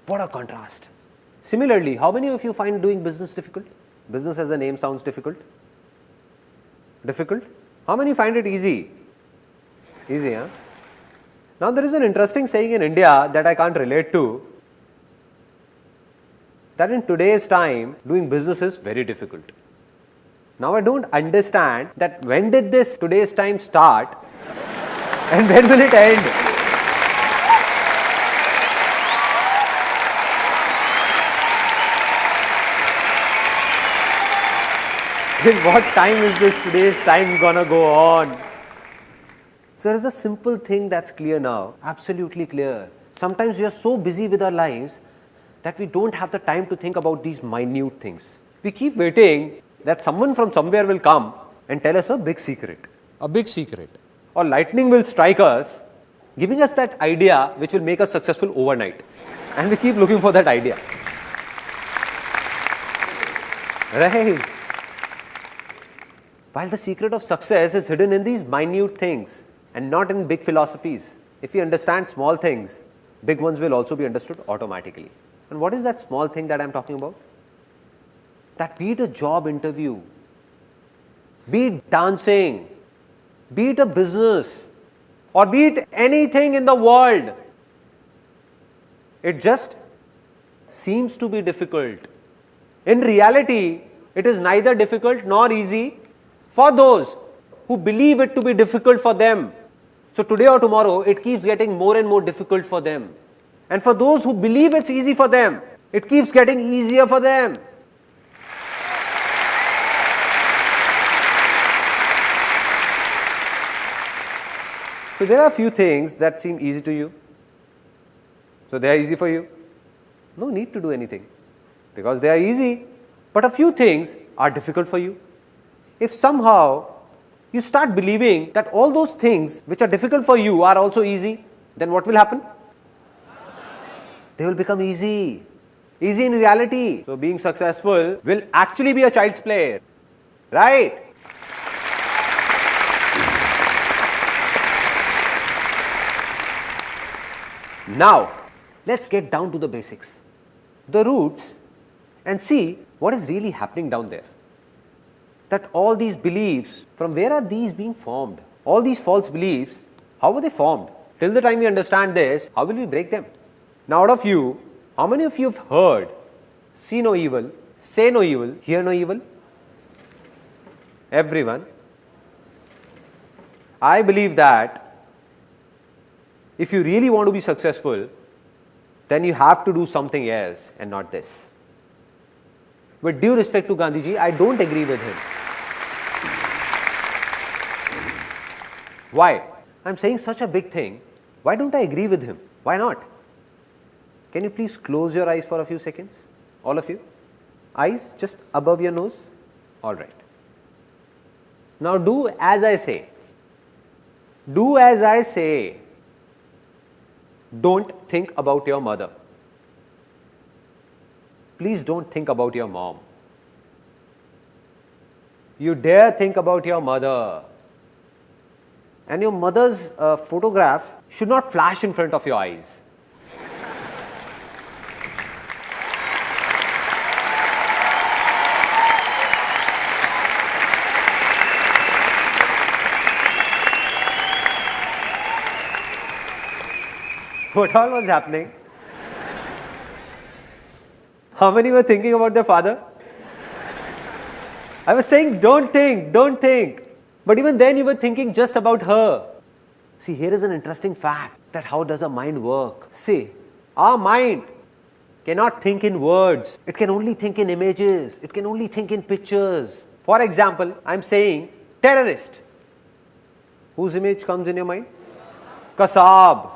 What a contrast. Similarly, how many of you find doing business difficult? Business as a name sounds difficult. Difficult? How many find it easy? Easy, huh? Now, there is an interesting saying in India that I can't relate to, that in today's time, doing business is very difficult. Now, I don't understand that when did this today's time start and when will it end? Till what time is this today's time gonna go on? So there is a simple thing that's clear now, absolutely clear. Sometimes we are so busy with our lives that we don't have the time to think about these minute things. We keep waiting that someone from somewhere will come and tell us a big secret. A big secret. Or lightning will strike us, giving us that idea which will make us successful overnight. And we keep looking for that idea. Right? While the secret of success is hidden in these minute things and not in big philosophies. If we understand small things, big ones will also be understood automatically. And what is that small thing that I am talking about? That be it a job interview, be it dancing, be it a business, or be it anything in the world, it just seems to be difficult. In reality, it is neither difficult nor easy for those who believe it to be difficult for them. So today or tomorrow, it keeps getting more and more difficult for them. And for those who believe it's easy for them, it keeps getting easier for them. So there are a few things that seem easy to you. So they are easy for you. No need to do anything because they are easy. But a few things are difficult for you. If somehow you start believing that all those things which are difficult for you are also easy, then what will happen? They will become easy. Easy in reality. So being successful will actually be a child's play. Right? Now, let's get down to the basics, the roots, and see what is really happening down there. That all these beliefs, from where are these being formed? All these false beliefs, how were they formed? Till the time we understand this, how will we break them? Now, out of you, how many of you have heard, see no evil, say no evil, hear no evil? Everyone. I believe that if you really want to be successful, then you have to do something else and not this. With due respect to Gandhiji, I don't agree with him. Why? I'm saying such a big thing. Why don't I agree with him? Why not? Can you please close your eyes for a few seconds? All of you? Eyes just above your nose? Alright. Now do as I say. Do as I say. Don't think about your mother. Please don't think about your mom. You dare think about your mother. And your mother's photograph should not flash in front of your eyes. What all was happening? How many were thinking about their father? I was saying, don't think, don't think. But even then you were thinking just about her. See, here is an interesting fact that how does a mind work? See, our mind cannot think in words. It can only think in images. It can only think in pictures. For example, I am saying terrorist. Whose image comes in your mind? Kasab.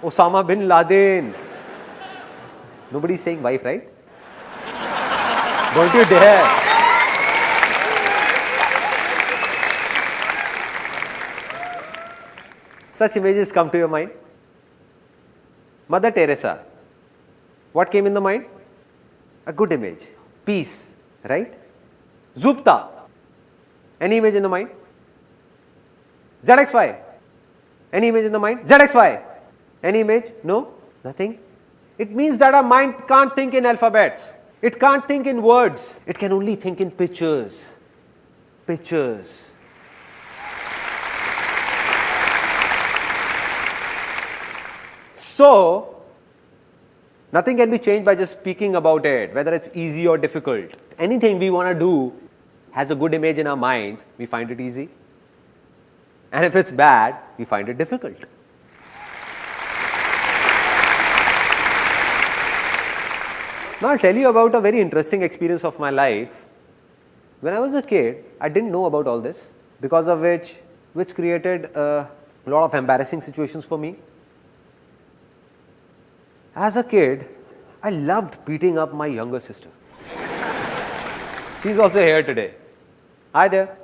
Osama bin Laden. Nobody is saying wife, right? Don't you dare. Such images come to your mind. Mother Teresa. What came in the mind? A good image. Peace, right? Zupta. Any image in the mind? ZXY. Any image in the mind? ZXY. Any image? No? Nothing? It means that our mind can't think in alphabets. It can't think in words. It can only think in pictures. Pictures. So, nothing can be changed by just speaking about it, whether it's easy or difficult. Anything we want to do has a good image in our minds, we find it easy. And if it's bad, we find it difficult. Now, I'll tell you about a very interesting experience of my life When I was a kid, I didn't know about all this, because of which created a lot of embarrassing situations for me. As a kid, I loved beating up my younger sister. She's also here today. Hi there.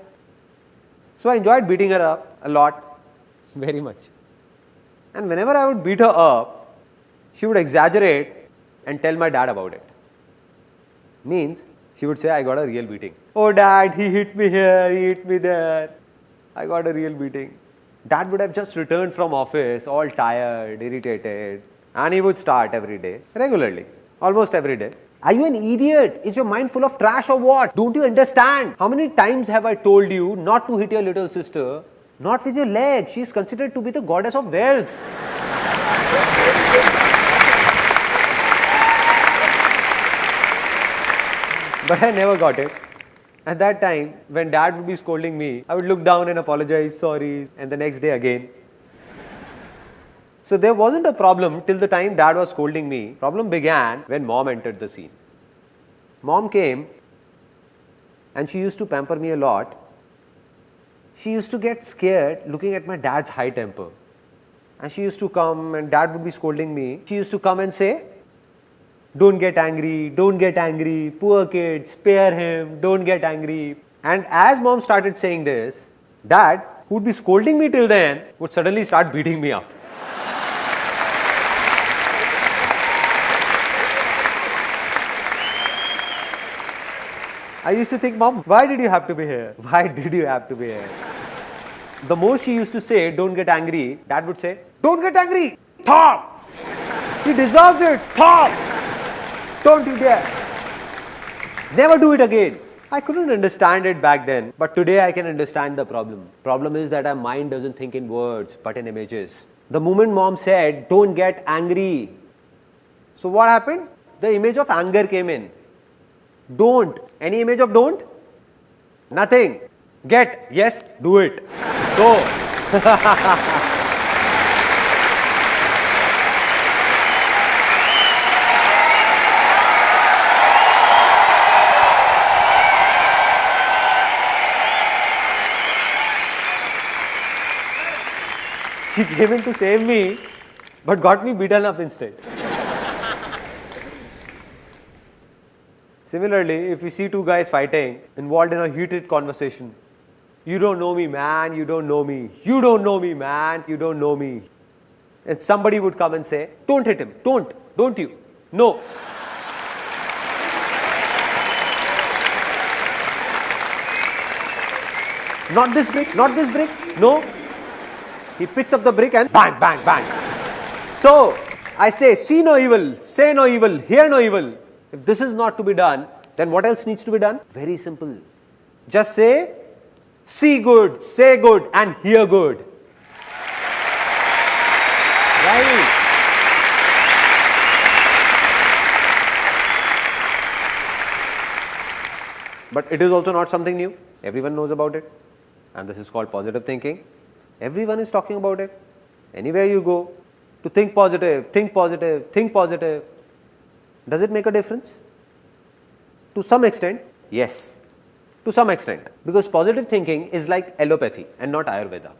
So I enjoyed beating her up a lot, very much. And whenever I would beat her up, she would exaggerate and tell my dad about it. Means, she would say, I got a real beating. Oh dad, he hit me here, he hit me there. I got a real beating. Dad would have just returned from office, all tired, irritated, and he would start every day, regularly, almost every day. Are you an idiot? Is your mind full of trash or what? Don't you understand? How many times have I told you not to hit your little sister? Not with your leg. She is considered to be the goddess of wealth. But I never got it. At that time, when dad would be scolding me, I would look down and apologize, sorry, and the next day again. So there wasn't a problem till the time dad was scolding me. Problem began when mom entered the scene. Mom came and she used to pamper me a lot. She used to get scared looking at my dad's high temper. And she used to come and dad would be scolding me. She used to come and say, don't get angry, poor kid, spare him, don't get angry. And as mom started saying this, dad, who would be scolding me till then, would suddenly start beating me up. I used to think, Mom, why did you have to be here? Why did you have to be here? The more she used to say, don't get angry, dad would say, don't get angry, Thor! He deserves it, Thor! Don't you dare! Never do it again. I couldn't understand it back then, but today I can understand the problem. Problem is that our mind doesn't think in words, but in images. The moment mom said, don't get angry. So what happened? The image of anger came in. Don't. Any image of don't? Nothing. Get. Yes, do it. So, she came in to save me, but got me beaten up instead. Similarly, if we see two guys fighting, involved in a heated conversation, you don't know me, man, you don't know me. You don't know me, man, you don't know me. And somebody would come and say, don't hit him, don't you? No. Not this brick, no. He picks up the brick and bang, bang, bang. So, I say, see no evil, say no evil, hear no evil. If this is not to be done, then what else needs to be done? Very simple. Just say, see good, say good, and hear good. Right? But it is also not something new. Everyone knows about it. And this is called positive thinking. Everyone is talking about it. Anywhere you go, to think positive, think positive, think positive. Does it make a difference? To some extent, yes. To some extent. Because positive thinking is like allopathy and not Ayurveda.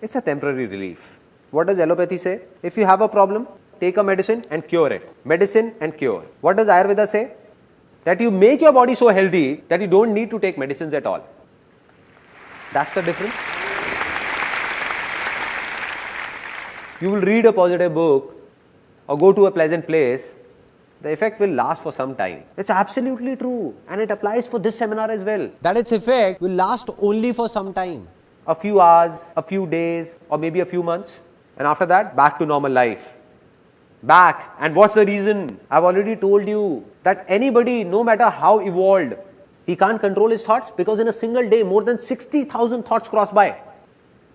It's a temporary relief. What does allopathy say? If you have a problem, take a medicine and cure it. Medicine and cure. What does Ayurveda say? That you make your body so healthy that you don't need to take medicines at all. That's the difference. You will read a positive book or go to a pleasant place, the effect will last for some time. It's absolutely true, and it applies for this seminar as well. That its effect will last only for some time. A few hours, a few days, or maybe a few months. And after that, back to normal life. Back. And what's the reason? I've already told you that anybody, no matter how evolved, he can't control his thoughts because in a single day, more than 60,000 thoughts cross by.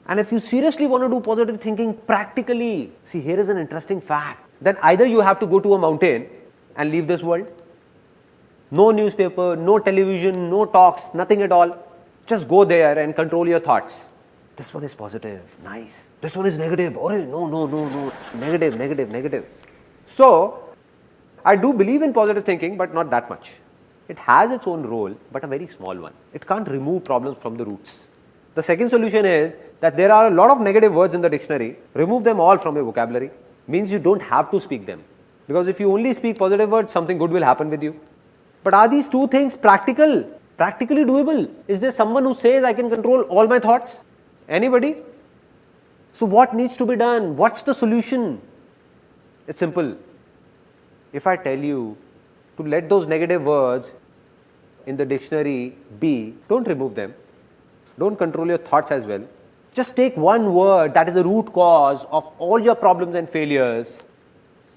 And if you seriously want to do positive thinking practically, see, here is an interesting fact. Then either you have to go to a mountain and leave this world. No newspaper, no television, no talks, nothing at all. Just go there and control your thoughts. This one is positive, nice. This one is negative, oh no, negative. So, I do believe in positive thinking, but not that much. It has its own role, but a very small one. It can't remove problems from the roots. The second solution is that there are a lot of negative words in the dictionary. Remove them all from your vocabulary. Means you don't have to speak them. Because if you only speak positive words, something good will happen with you. But are these two things practically doable? Is there someone who says I can control all my thoughts? Anybody? So what needs to be done? What's the solution? It's simple. If I tell you to let those negative words in the dictionary be, don't remove them. Don't control your thoughts as well. Just take one word that is the root cause of all your problems and failures.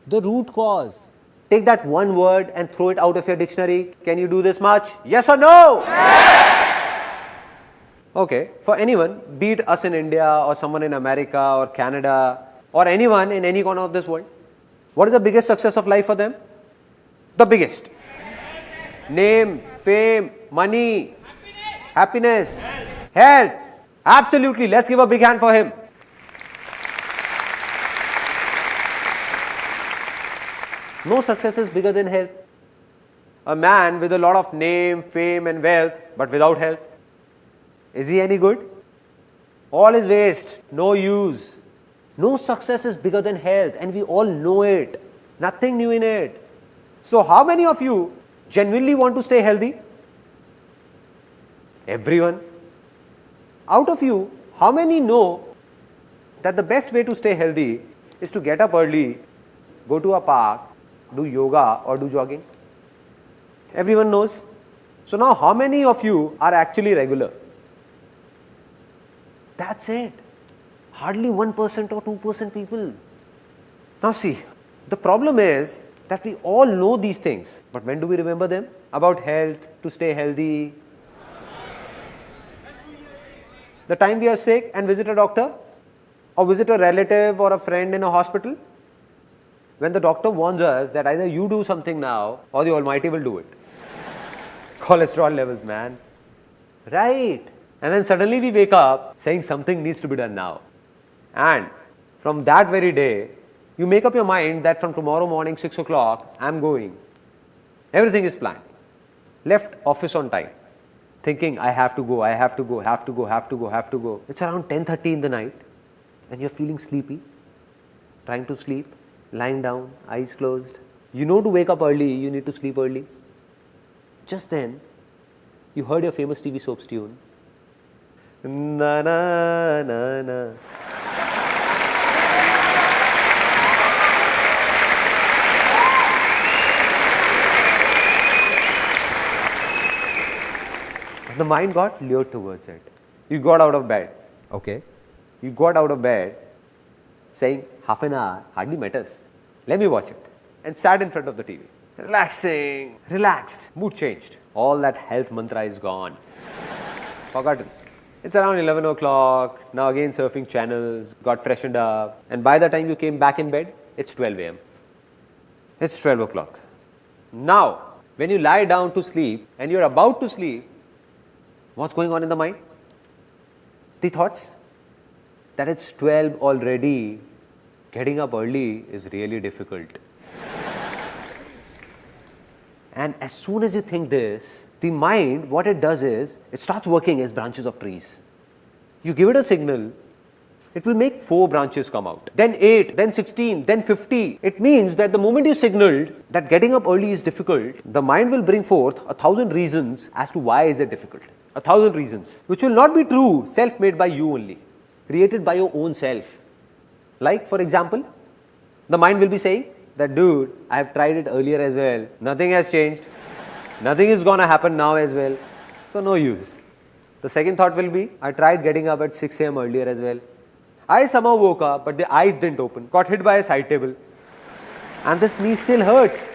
The root cause. Take that one word and throw it out of your dictionary. Can you do this much? Yes or no? Okay, for anyone, be it us in India or someone in America or Canada or anyone in any corner of this world, what is the biggest success of life for them? The biggest. Name, fame, money, happiness, health. Absolutely. Let's give a big hand for him. No success is bigger than health. A man with a lot of name, fame and wealth, but without health, is he any good? All is waste, no use. No success is bigger than health, and we all know it. Nothing new in it. So how many of you genuinely want to stay healthy? Everyone. Out of you, how many know that the best way to stay healthy is to get up early, go to a park, do yoga or do jogging? Everyone knows. So now how many of you are actually regular? That's it. Hardly 1% or 2% people. Now see, the problem is that we all know these things, but when do we remember them? About health, to stay healthy. The time we are sick and visit a doctor or visit a relative or a friend in a hospital, when the doctor warns us that either you do something now or the Almighty will do it. Cholesterol levels, man. Right. And then suddenly we wake up saying something needs to be done now. And from that very day, you make up your mind that from tomorrow morning 6 o'clock, I am going. Everything is planned. Left office on time. Thinking I have to go, I have to go, have to go, have to go, have to go. It's around 10:30 in the night and you're feeling sleepy, trying to sleep, lying down, eyes closed. You know to wake up early, you need to sleep early. Just then, you heard your famous TV soaps tune. Na na na na. And the mind got lured towards it. You got out of bed. Okay. You got out of bed saying, half an hour hardly matters. Let me watch it. And sat in front of the TV. Relaxing, relaxed, mood changed. All that health mantra is gone. Forgotten. It's around 11 o'clock, now again surfing channels, got freshened up, and by the time you came back in bed, it's 12 a.m. It's 12 o'clock. Now, when you lie down to sleep and you're about to sleep, what's going on in the mind? The thoughts that it's 12 already, getting up early is really difficult. And as soon as you think this, the mind, what it does is, it starts working as branches of trees. You give it a signal, it will make 4 branches come out, then 8, then 16, then 50. It means that the moment you signaled that getting up early is difficult, the mind will bring forth 1,000 reasons as to why is it difficult. 1,000 reasons, which will not be true, self-made by you only, created by your own self. Like, for example, the mind will be saying that, dude, I have tried it earlier as well, nothing has changed, nothing is gonna happen now as well, so no use. The second thought will be, I tried getting up at 6 a.m. earlier as well. I somehow woke up, but the eyes didn't open, got hit by a side table, and this knee still hurts.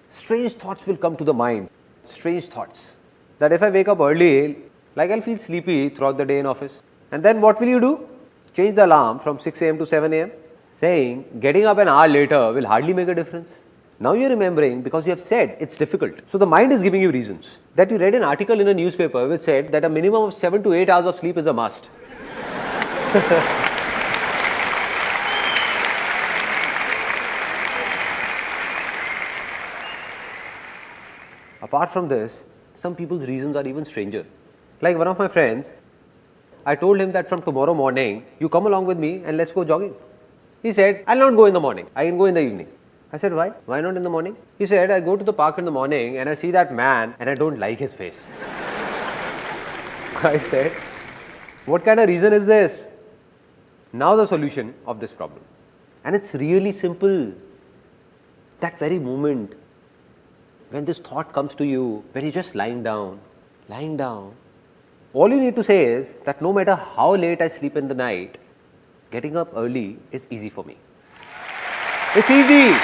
Strange thoughts will come to the mind, strange thoughts. That if I wake up early, like I'll feel sleepy throughout the day in office. And then what will you do? Change the alarm from 6 a.m. to 7 a.m. saying getting up an hour later will hardly make a difference. Now you're remembering because you have said it's difficult. So the mind is giving you reasons. That you read an article in a newspaper which said that a minimum of 7 to 8 hours of sleep is a must. Apart from this, some people's reasons are even stranger. Like one of my friends, I told him that from tomorrow morning, you come along with me and let's go jogging. He said, I'll not go in the morning, I can go in the evening. I said, why? Why not in the morning? He said, I go to the park in the morning and I see that man and I don't like his face. I said, what kind of reason is this? Now the solution of this problem. And it's really simple. That very moment when this thought comes to you, when you're just lying down, all you need to say is that no matter how late I sleep in the night, getting up early is easy for me. It's easy.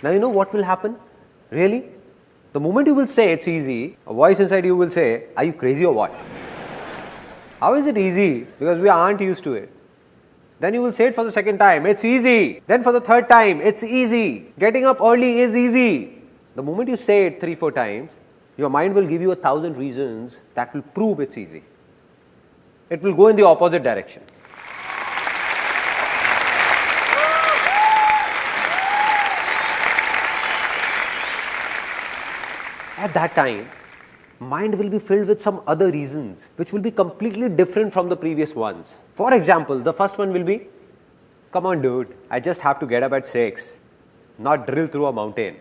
Now you know what will happen? Really? The moment you will say it's easy, a voice inside you will say, are you crazy or what? How is it easy? Because we aren't used to it. Then you will say it for the second time, it's easy. Then for the third time, it's easy. Getting up early is easy. The moment you say it 3-4 times, your mind will give you 1,000 reasons that will prove it's easy. It will go in the opposite direction. At that time, mind will be filled with some other reasons which will be completely different from the previous ones. For example, the first one will be, come on dude, I just have to get up at 6, not drill through a mountain.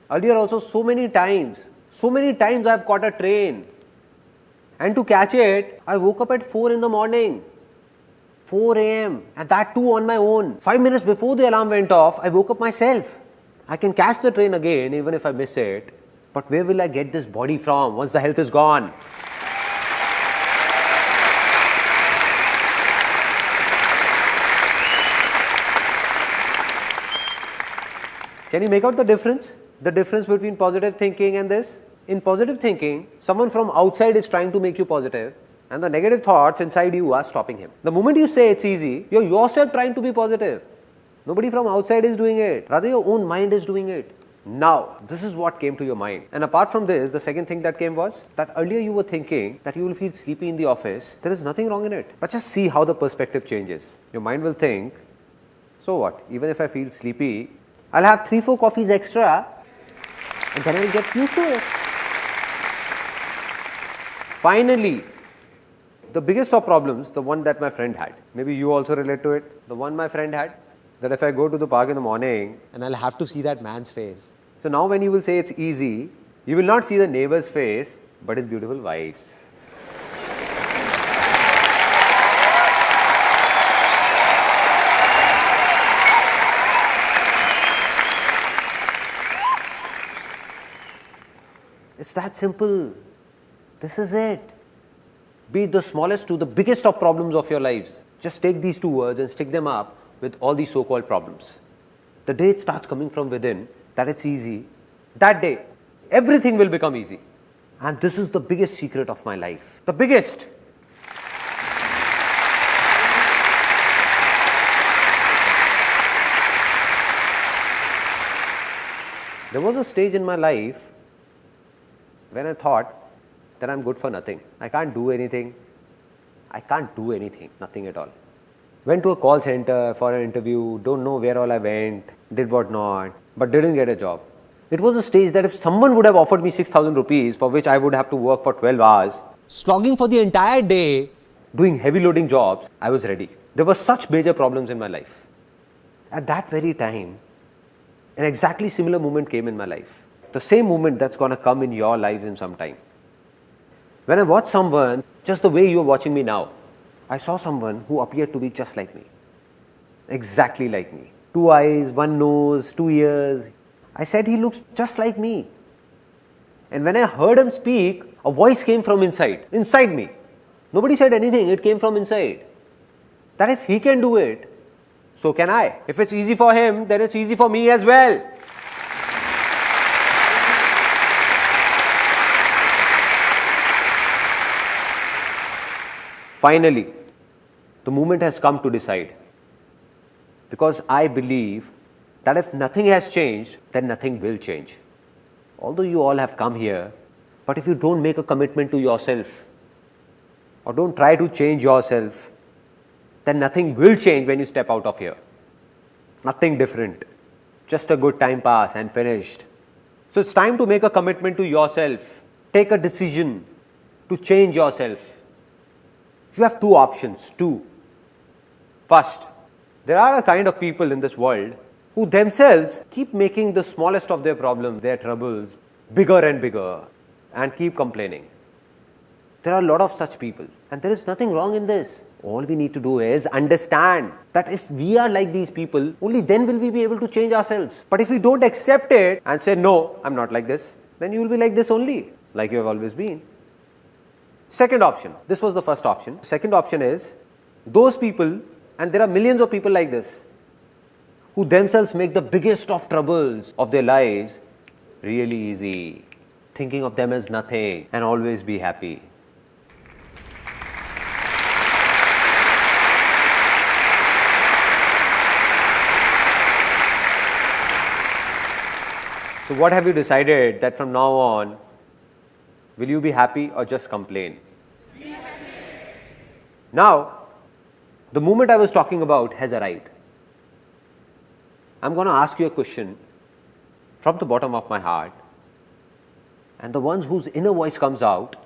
Earlier also so many times I have caught a train, and to catch it, I woke up at 4 in the morning, 4 AM, and that too on my own. 5 minutes before the alarm went off, I woke up myself. I can catch the train again even if I miss it. But where will I get this body from once the health is gone? Can you make out the difference? The difference between positive thinking and this? In positive thinking, someone from outside is trying to make you positive and the negative thoughts inside you are stopping him. The moment you say it's easy, you're yourself trying to be positive. Nobody from outside is doing it. Rather, your own mind is doing it. Now, this is what came to your mind. And apart from this, the second thing that came was that earlier you were thinking that you will feel sleepy in the office. There is nothing wrong in it. But just see how the perspective changes. Your mind will think, so what? Even if I feel sleepy, I'll have 3-4 coffees extra and then I'll get used to it. Finally, the biggest of problems, the one that my friend had. Maybe you also relate to it. The one my friend had. That if I go to the park in the morning and I'll have to see that man's face. So now when you will say it's easy, you will not see the neighbor's face, but his beautiful wife's. It's that simple. This is it. Be it the smallest to the biggest of problems of your lives. Just take these 2 words and stick them up with all these so-called problems. The day it starts coming from within, that it's easy, that day, everything will become easy. And this is the biggest secret of my life. The biggest. There was a stage in my life when I thought that I'm good for nothing. I can't do anything. Nothing at all. Went to a call center for an interview, don't know where all I went, did what not, but didn't get a job. It was a stage that if someone would have offered me 6,000 rupees for which I would have to work for 12 hours, slogging for the entire day, doing heavy loading jobs, I was ready. There were such major problems in my life. At that very time, an exactly similar moment came in my life. The same moment that's going to come in your lives in some time. When I watched someone, just the way you are watching me now, I saw someone who appeared to be just like me. Exactly like me. 2 eyes, 1 nose, 2 ears. I said he looks just like me. And when I heard him speak, a voice came from inside me. Nobody said anything, it came from inside. That if he can do it, so can I. If it's easy for him, then it's easy for me as well. Finally, the moment has come to decide. Because I believe that if nothing has changed, then nothing will change. Although you all have come here, but if you don't make a commitment to yourself, or don't try to change yourself, then nothing will change when you step out of here. Nothing different. Just a good time pass and finished. So it's time to make a commitment to yourself. Take a decision to change yourself. You have two options. First, there are a kind of people in this world who themselves keep making the smallest of their problems, their troubles, bigger and bigger, and keep complaining. There are a lot of such people, and there is nothing wrong in this. All we need to do is understand that if we are like these people, only then will we be able to change ourselves. But if we don't accept it and say, no, I'm not like this, then you will be like this only, like you have always been. Second option, this was the first option. Second option is those people, and there are millions of people like this, who themselves make the biggest of troubles of their lives really easy, thinking of them as nothing and always be happy. So what have you decided that from now on, will you be happy or just complain? Now, the moment I was talking about has arrived. I'm going to ask you a question from the bottom of my heart, and the ones whose inner voice comes out,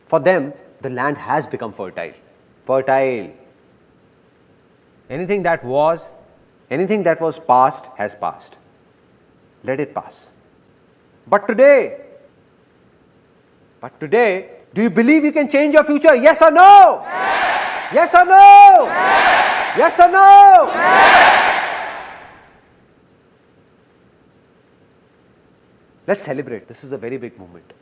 for them, the land has become fertile. Fertile. Anything that was past has passed. Let it pass. But today, do you believe you can change your future? Yes or no? Yes or no? Yes or no? Let's celebrate. This is a very big moment.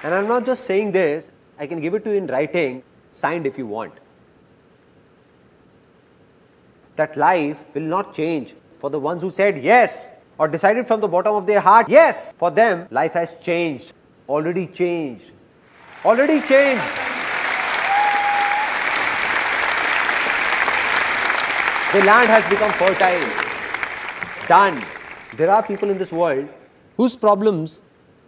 And I'm not just saying this, I can give it to you in writing, signed if you want. That life will not change for the ones who said yes or decided from the bottom of their heart yes. For them, life has changed, already changed, already changed. The land has become fertile, done. There are people in this world whose problems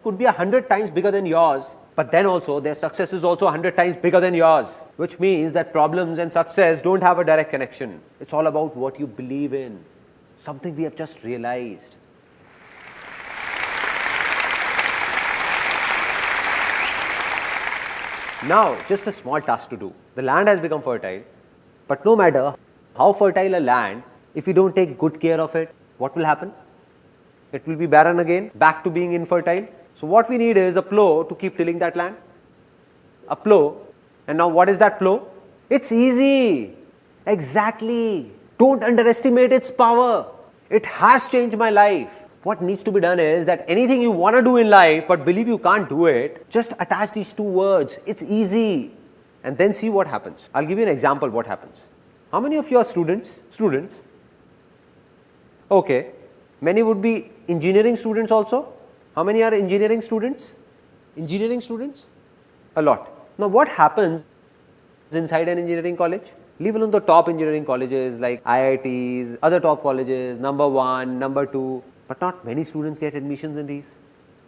could be 100 times bigger than yours, but then also their success is also 100 times bigger than yours, which means that problems and success don't have a direct connection. It's all about what you believe in, something we have just realized. Now, just a small task to do. The land has become fertile, but no matter how fertile a land, if you don't take good care of it, what will happen? It will be barren again, back to being infertile. So what we need is a plow to keep tilling that land. A plow. And now what is that plow? It's easy. Exactly. Don't underestimate its power. It has changed my life. What needs to be done is that anything you want to do in life but believe you can't do it, just attach these two words. It's easy. And then see what happens. I'll give you an example what happens. How many of you are students? Students. Okay. Many would be engineering students also. How many are engineering students? Engineering students? A lot. Now what happens inside an engineering college? Leave alone the top engineering colleges like IITs, other top colleges, number 1, number 2, but not many students get admissions in these.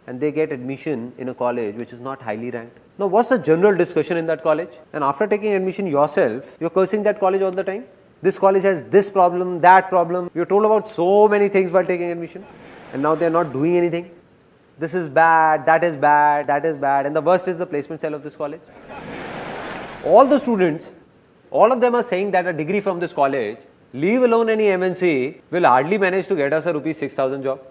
And they get admission in a college which is not highly ranked. Now what's the general discussion in that college? And after taking admission yourself, you're cursing that college all the time. This college has this problem, that problem. You're told about so many things while taking admission. And now they're not doing anything. This is bad, that is bad, that is bad. And the worst is the placement cell of this college. All the students, all of them are saying that a degree from this college, leave alone any MNC, will hardly manage to get us a rupees 6,000 job.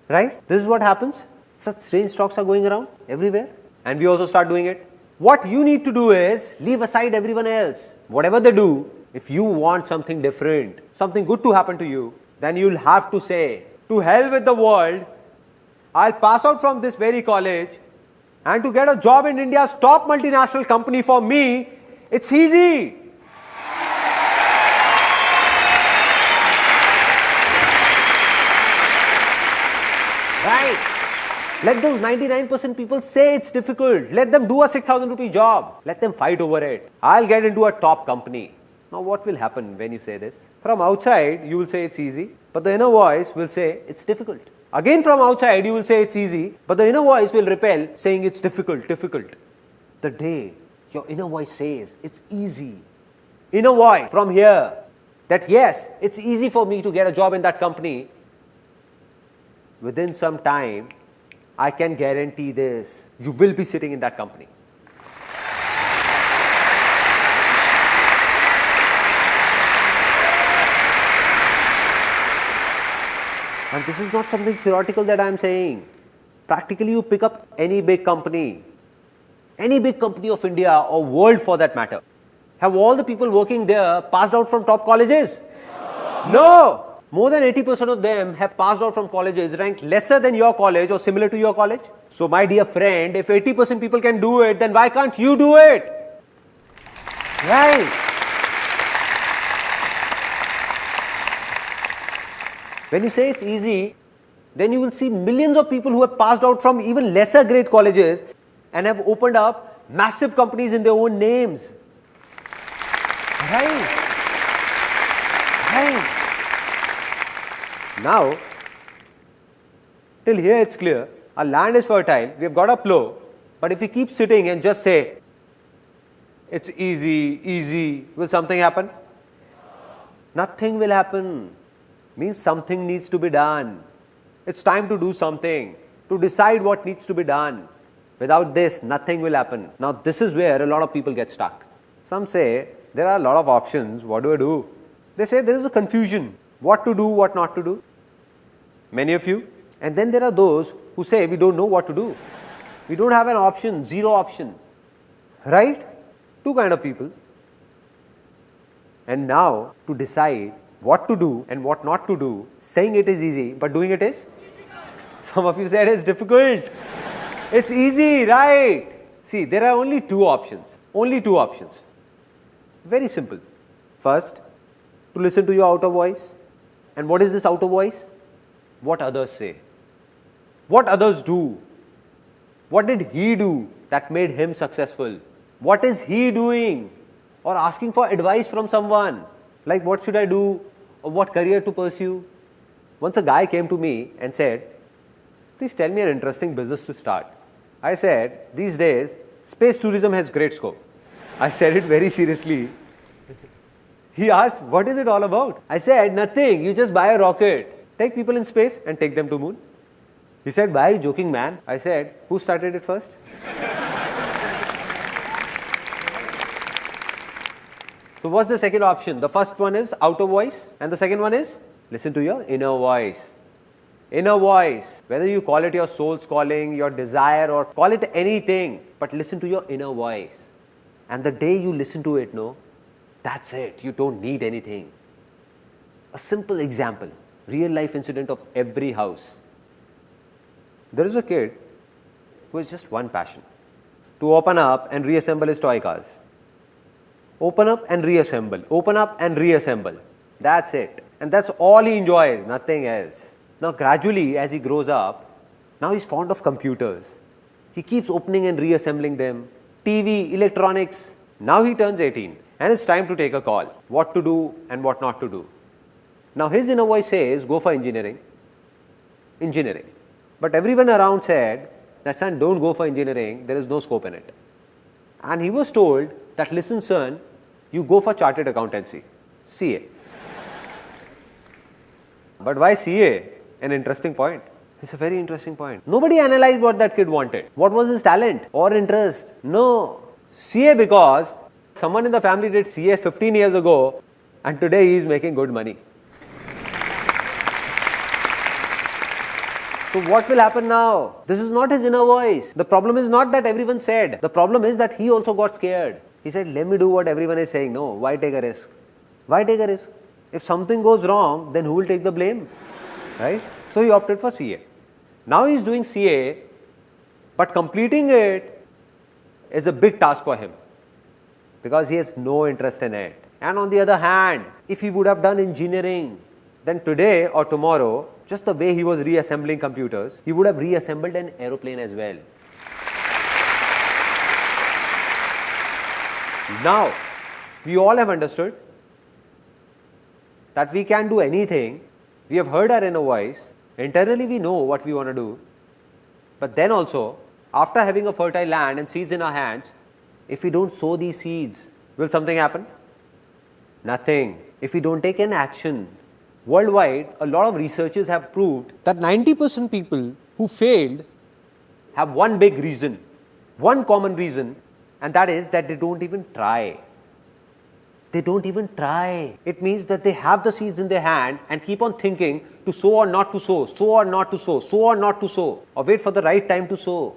Right? This is what happens. Such strange talks are going around everywhere. And we also start doing it. What you need to do is leave aside everyone else. Whatever they do, if you want something different, something good to happen to you, then you'll have to say, to hell with the world, I'll pass out from this very college, and to get a job in India's top multinational company for me, it's easy. Right? Let those 99% people say it's difficult. Let them do a 6,000 rupee job. Let them fight over it. I'll get into a top company. Now what will happen when you say this? From outside, you will say it's easy, but the inner voice will say it's difficult. Again from outside, you will say it's easy, but the inner voice will repel, saying it's difficult. The day your inner voice says it's easy, inner voice from here, that yes, it's easy for me to get a job in that company, within some time, I can guarantee this, you will be sitting in that company. And this is not something theoretical that I am saying. Practically, you pick up any big company of India or world for that matter. Have all the people working there passed out from top colleges? No! More than 80% of them have passed out from colleges ranked lesser than your college or similar to your college. So my dear friend, if 80% people can do it, then why can't you do it? Right? When you say it's easy, then you will see millions of people who have passed out from even lesser grade colleges and have opened up massive companies in their own names. Right? Now, till here it's clear, our land is fertile, we have got a plow, but if we keep sitting and just say, it's easy, will something happen? Nothing will happen. Means something needs to be done. It's time to do something, to decide what needs to be done. Without this, nothing will happen. Now, this is where a lot of people get stuck. Some say, there are a lot of options, what do I do? They say there is a confusion, what to do, what not to do. Many of you. And then there are those who say, we don't know what to do. We don't have an option, zero option. Right? Two kind of people. And now, to decide what to do and what not to do, saying it is easy, but doing it is? Some of you said it's difficult. It's easy, right? See, there are only two options. Only two options. Very simple. First, to listen to your outer voice. And what is this outer voice? What others say. What others do. What did he do that made him successful? What is he doing? Or asking for advice from someone. Like what should I do? Or what career to pursue? Once a guy came to me and said, please tell me an interesting business to start. I said, these days, space tourism has great scope. I said it very seriously. He asked, what is it all about? I said, nothing. You just buy a rocket, take people in space and take them to moon. He said, why are you joking, man? I said, who started it first? So what's the second option? The first one is outer voice and the second one is listen to your inner voice. Inner voice, whether you call it your soul's calling, your desire or call it anything, but listen to your inner voice. And the day you listen to it, no, that's it. You don't need anything. A simple example, real life incident of every house. There is a kid who has just one passion, to open up and reassemble his toy cars. Open up and reassemble, open up and reassemble. That's it. And that's all he enjoys, nothing else. Now gradually as he grows up, now he's fond of computers. He keeps opening and reassembling them. TV, electronics. Now he turns 18 and it's time to take a call. What to do and what not to do. Now his inner voice says, go for engineering. But everyone around said, that son, don't go for engineering, there is no scope in it. And he was told that, listen son, you go for chartered accountancy, CA. But why CA? An interesting point. It's a very interesting point. Nobody analyzed what that kid wanted. What was his talent or interest? No. CA because someone in the family did CA 15 years ago and today he is making good money. So what will happen now? This is not his inner voice. The problem is not that everyone said. The problem is that he also got scared. He said, let me do what everyone is saying. No, why take a risk? Why take a risk? If something goes wrong, then who will take the blame? Right? So he opted for CA. Now he is doing CA, but completing it is a big task for him because he has no interest in it. And on the other hand, if he would have done engineering, then today or tomorrow, just the way he was reassembling computers, he would have reassembled an aeroplane as well. Now, we all have understood that we can do anything. We have heard our inner voice. Internally, we know what we want to do. But then also, after having a fertile land and seeds in our hands, if we don't sow these seeds, will something happen? Nothing. If we don't take an action. Worldwide, a lot of researchers have proved that 90% people who failed have one big reason, one common reason, and that is that they don't even try. They don't even try. It means that they have the seeds in their hand and keep on thinking to sow or not to sow, sow or not to sow, sow or not to sow, or wait for the right time to sow.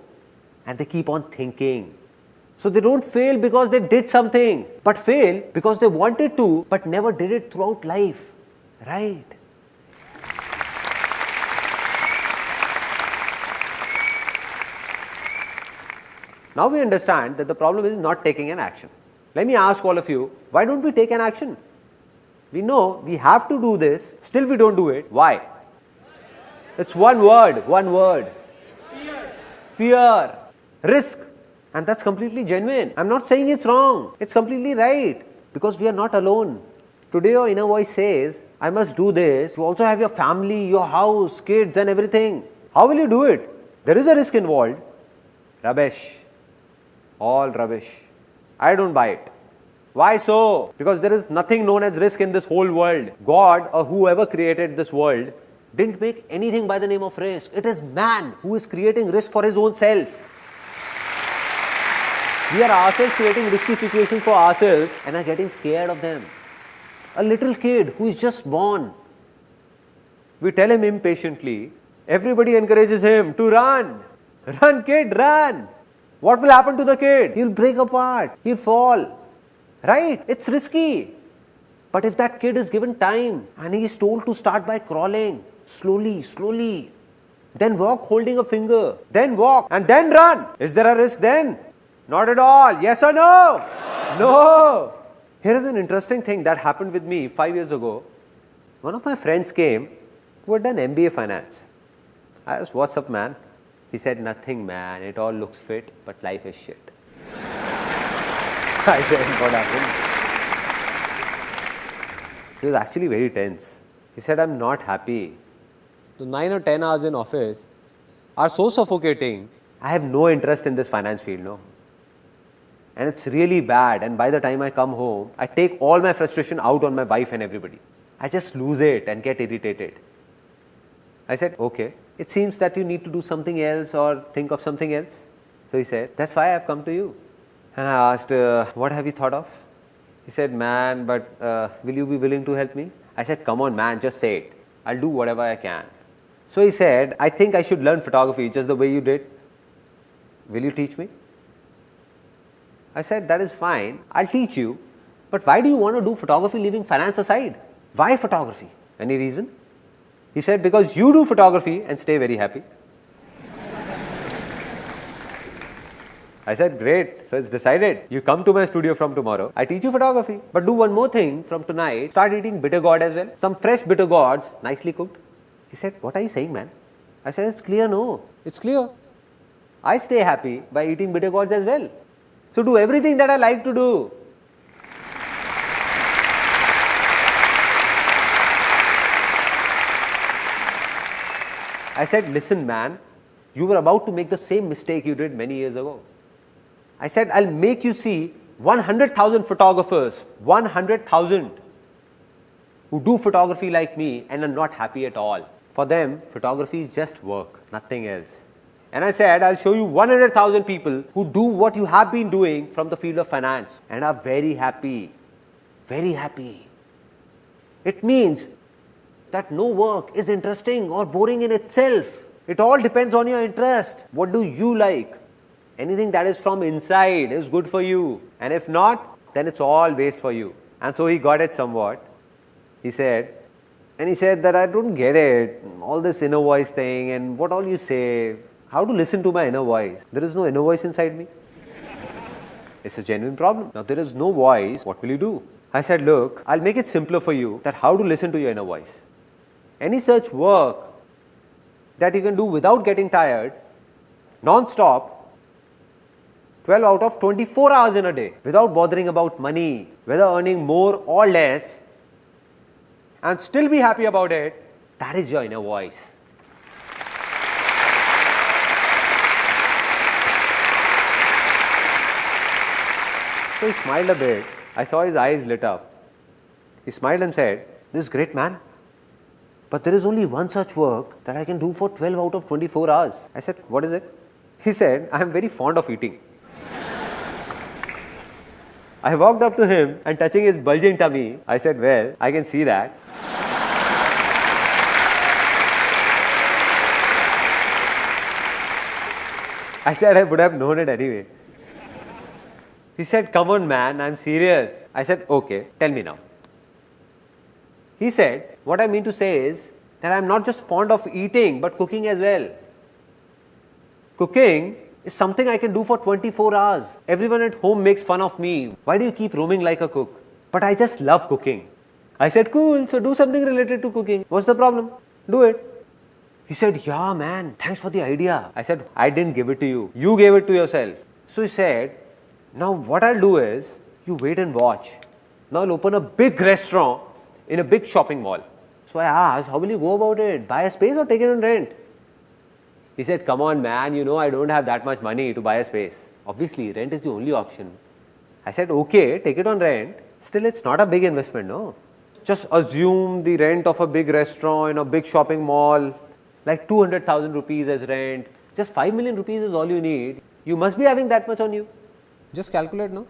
And they keep on thinking. So they don't fail because they did something, but fail because they wanted to, but never did it throughout life. Right? Now we understand that the problem is not taking an action. Let me ask all of you, why don't we take an action? We know we have to do this, still we don't do it. Why? It's one word, one word. Fear. Risk. And that's completely genuine. I'm not saying it's wrong. It's completely right. Because we are not alone. Today your inner voice says, I must do this. You also have your family, your house, kids and everything. How will you do it? There is a risk involved. Rubbish. All rubbish. I don't buy it. Why so? Because there is nothing known as risk in this whole world. God or whoever created this world didn't make anything by the name of risk. It is man who is creating risk for his own self. We are ourselves creating risky situations for ourselves and are getting scared of them. A little kid who is just born, we tell him impatiently, everybody encourages him to run. Run kid, run. What will happen to the kid? He'll break apart, he'll fall. Right? It's risky. But if that kid is given time and he is told to start by crawling, slowly, slowly, then walk holding a finger, then walk and then run. Is there a risk then? Not at all. Yes or no? No. Here is an interesting thing that happened with me 5 years ago. One of my friends came who had done MBA finance. I asked, what's up man? He said, nothing man, it all looks fit, but life is shit. I said, what happened? He was actually very tense. He said, I'm not happy. The 9 or 10 hours in office are so suffocating. I have no interest in this finance field, no. And it's really bad, and by the time I come home, I take all my frustration out on my wife and everybody. I just lose it and get irritated. I said, okay, it seems that you need to do something else or think of something else. So he said, that's why I have come to you. And I asked, what have you thought of? He said, man, but will you be willing to help me? I said, come on man, just say it. I'll do whatever I can. So he said, I think I should learn photography just the way you did. Will you teach me? I said, that is fine, I'll teach you, but why do you want to do photography leaving finance aside? Why photography? Any reason? He said, because you do photography and stay very happy. I said, great, so it's decided. You come to my studio from tomorrow, I teach you photography. But do one more thing from tonight, start eating bitter gourd as well. Some fresh bitter gourds, nicely cooked. He said, what are you saying man? I said, it's clear, no, it's clear. I stay happy by eating bitter gourds as well. So do everything that I like to do. I said, listen man, you were about to make the same mistake you did many years ago. I said, I'll make you see 100,000 photographers, 100,000 who do photography like me and are not happy at all. For them, photography is just work, nothing else. And I said, I'll show you 100,000 people who do what you have been doing from the field of finance and are very happy. Very happy. It means that no work is interesting or boring in itself. It all depends on your interest. What do you like? Anything that is from inside is good for you. And if not, then it's all waste for you. And so he got it somewhat. He said that I don't get it. All this inner voice thing and what all you say. How to listen to my inner voice? There is no inner voice inside me. It's a genuine problem. Now there is no voice, what will you do? I said, look, I'll make it simpler for you that how to listen to your inner voice. Any such work that you can do without getting tired, non-stop, 12 out of 24 hours in a day, without bothering about money, whether earning more or less, and still be happy about it, that is your inner voice. So he smiled a bit. I saw his eyes lit up. He smiled and said, "This is great, man. But there is only one such work that I can do for 12 out of 24 hours. I said, "What is it?" He said, "I am very fond of eating." I walked up to him and touching his bulging tummy, I said, "Well, I can see that." I said, "I would have known it anyway." He said, "Come on, man, I'm serious." I said, "Okay, tell me now." He said, "What I mean to say is that I'm not just fond of eating, but cooking as well. Cooking is something I can do for 24 hours. Everyone at home makes fun of me. Why do you keep roaming like a cook? But I just love cooking." I said, "Cool, so do something related to cooking. What's the problem? Do it." He said, "Yeah, man, thanks for the idea." I said, "I didn't give it to you. You gave it to yourself." So he said, "Now what I'll do is, you wait and watch. Now I'll open a big restaurant in a big shopping mall." So I asked, "How will you go about it? Buy a space or take it on rent?" He said, "Come on, man, you know I don't have that much money to buy a space. Obviously, rent is the only option." I said, "Okay, take it on rent. Still, it's not a big investment, no? Just assume the rent of a big restaurant in a big shopping mall, like 200,000 rupees as rent. Just 5 million rupees is all you need. You must be having that much on you. Just calculate, no?"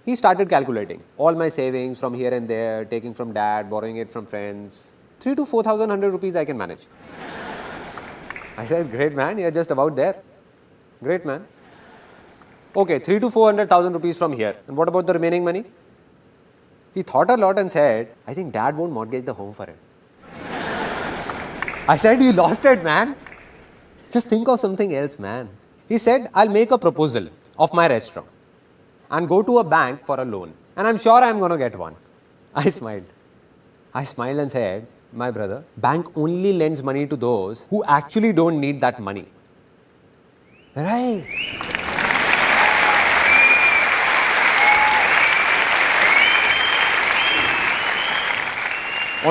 He started calculating all my savings from here and there, taking from dad, borrowing it from friends. 3 to 4,100 rupees I can manage. I said, "Great, man, you're just about there." "Great, man." "Okay, 3 to 400,000 rupees from here. And what about the remaining money?" He thought a lot and said, "I think dad won't mortgage the home for it." I said, "You lost it, man. Just think of something else, man." He said, "I'll make a proposal of my restaurant and go to a bank for a loan. And I'm sure I'm going to get one." I smiled. I smiled and said, "My brother, bank only lends money to those who actually don't need that money." Right.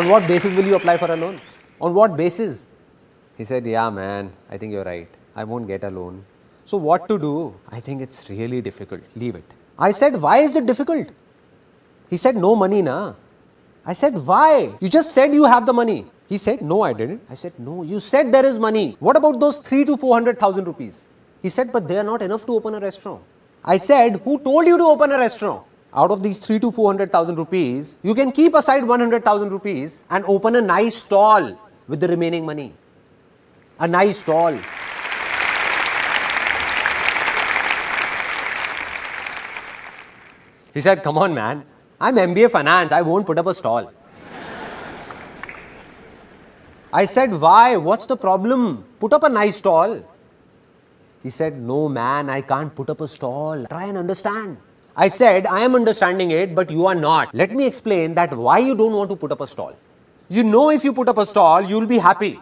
"On what basis will you apply for a loan? On what basis?" He said, "Yeah, man, I think you're right. I won't get a loan. So what to do? I think it's really difficult. Leave it." I said, "Why is it difficult?" He said, "No money, na." I said, "Why? You just said you have the money." He said, "No, I didn't." I said, "No, you said there is money. What about those 3 to 400,000 rupees?" He said, "But they are not enough to open a restaurant." I said, "Who told you to open a restaurant? Out of these 3 to 400,000 rupees, you can keep aside 100,000 rupees and open a nice stall with the remaining money. A nice stall." He said, "Come on, man. I'm MBA finance. I won't put up a stall." I said, "Why? What's the problem? Put up a nice stall." He said, "No, man, I can't put up a stall. Try and understand." I said, "I am understanding it, but you are not. Let me explain that why you don't want to put up a stall. You know if you put up a stall, you will be happy.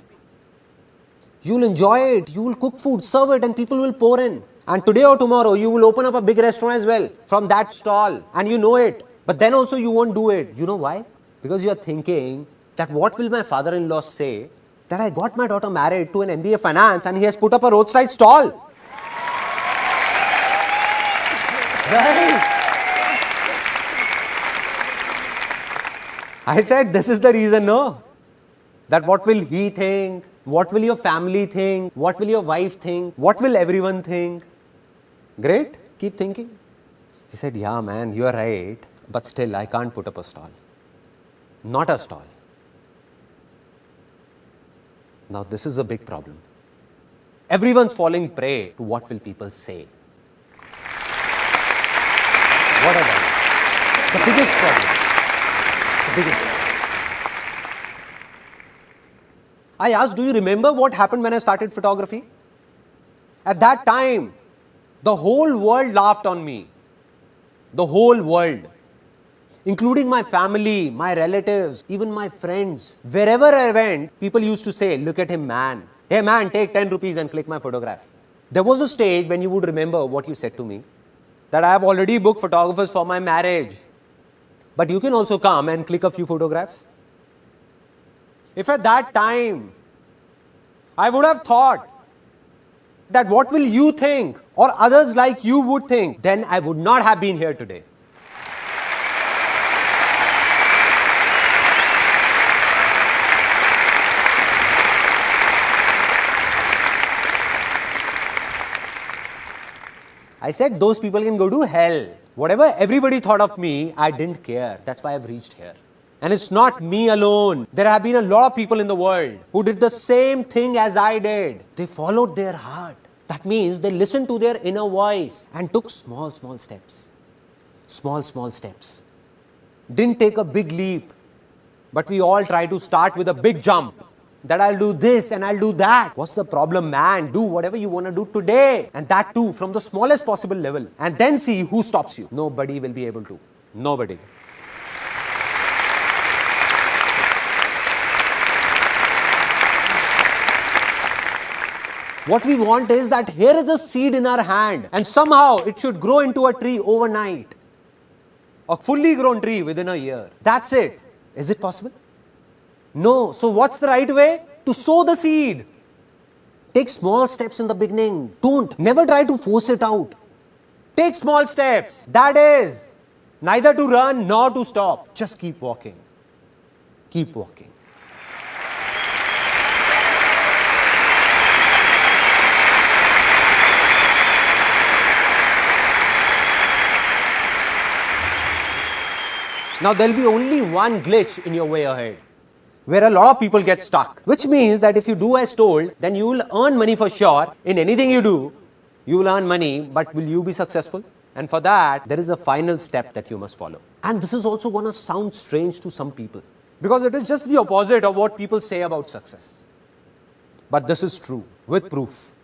You will enjoy it. You will cook food, serve it, and people will pour in. And today or tomorrow, you will open up a big restaurant as well from that stall. And you know it. But then also you won't do it. You know why? Because you are thinking that what will my father-in-law say that I got my daughter married to an MBA finance and he has put up a roadside stall." Right? I said, "This is the reason, no? That what will he think? What will your family think? What will your wife think? What will everyone think?" Great, keep thinking. He said, "Yeah, man, you are right. But still, I can't put up a stall. Not a stall." Now, this is a big problem. Everyone's falling prey to what will people say. What are they? The biggest problem. The biggest. I asked, "Do you remember what happened when I started photography?" At that time, the whole world laughed on me. The whole world. Including my family, my relatives, even my friends. Wherever I went, people used to say, "Look at him, man. Hey man, take 10 rupees and click my photograph. There was a stage when you would remember what you said to me, that I have already booked photographers for my marriage. But you can also come and click a few photographs. If at that time I would have thought that what will you think or others like you would think, then I would not have been here today. I said those people can go to hell. Whatever everybody thought of me, I didn't care. That's why I've reached here. And it's not me alone. There have been a lot of people in the world who did the same thing as I did. They followed their heart. That means they listened to their inner voice and took small steps. Small steps. Didn't take a big leap. But we all try to start with a big jump. That I'll do this and I'll do that. What's the problem, man? Do whatever you want to do today. And that too from the smallest possible level. And then see who stops you. Nobody will be able to. Nobody. What we want is that here is a seed in our hand and somehow it should grow into a tree overnight. A fully grown tree within a year. That's it. Is it possible? No. So what's the right way? To sow the seed. Take small steps in the beginning. Never try to force it out. Take small steps. That is, neither to run nor to stop. Just keep walking. Keep walking. Now there'll be only one glitch in your way ahead, where a lot of people get stuck. Which means that if you do as told, then you will earn money for sure. In anything you do, you will earn money, but will you be successful? And for that, there is a final step that you must follow. And this is also going to sound strange to some people, because it is just the opposite of what people say about success. But this is true, with proof.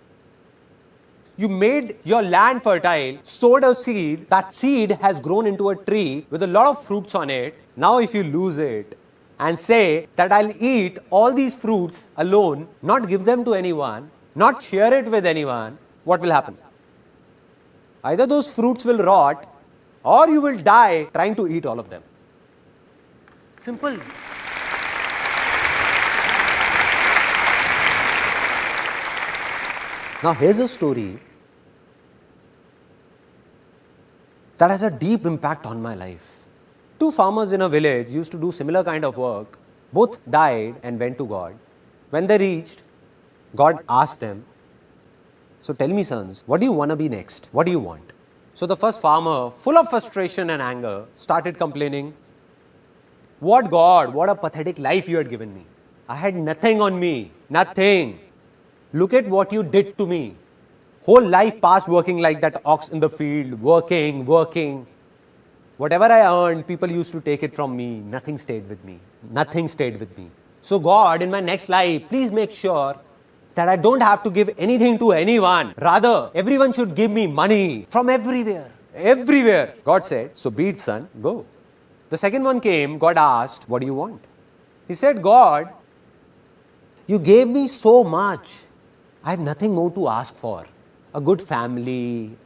You made your land fertile, sowed a seed, that seed has grown into a tree with a lot of fruits on it. Now if you lose it and say that I'll eat all these fruits alone, not give them to anyone, not share it with anyone, what will happen? Either those fruits will rot or you will die trying to eat all of them. Simple. Now here's a story that has a deep impact on my life. Two farmers in a village used to do similar kind of work. Both died and went to God. When they reached, God asked them, so tell me sons, what do you want to be next? What do you want? So the first farmer, full of frustration and anger, started complaining, what God, what a pathetic life you had given me. I had nothing on me, nothing. Look at what you did to me. Whole life passed working like that ox in the field, working. Whatever I earned, people used to take it from me. Nothing stayed with me. Nothing stayed with me. So God, in my next life, please make sure that I don't have to give anything to anyone. Rather, everyone should give me money from everywhere. Everywhere. God said, so be it, son, go. The second one came, God asked, what do you want? He said, God, you gave me so much. I have nothing more to ask for. A good family,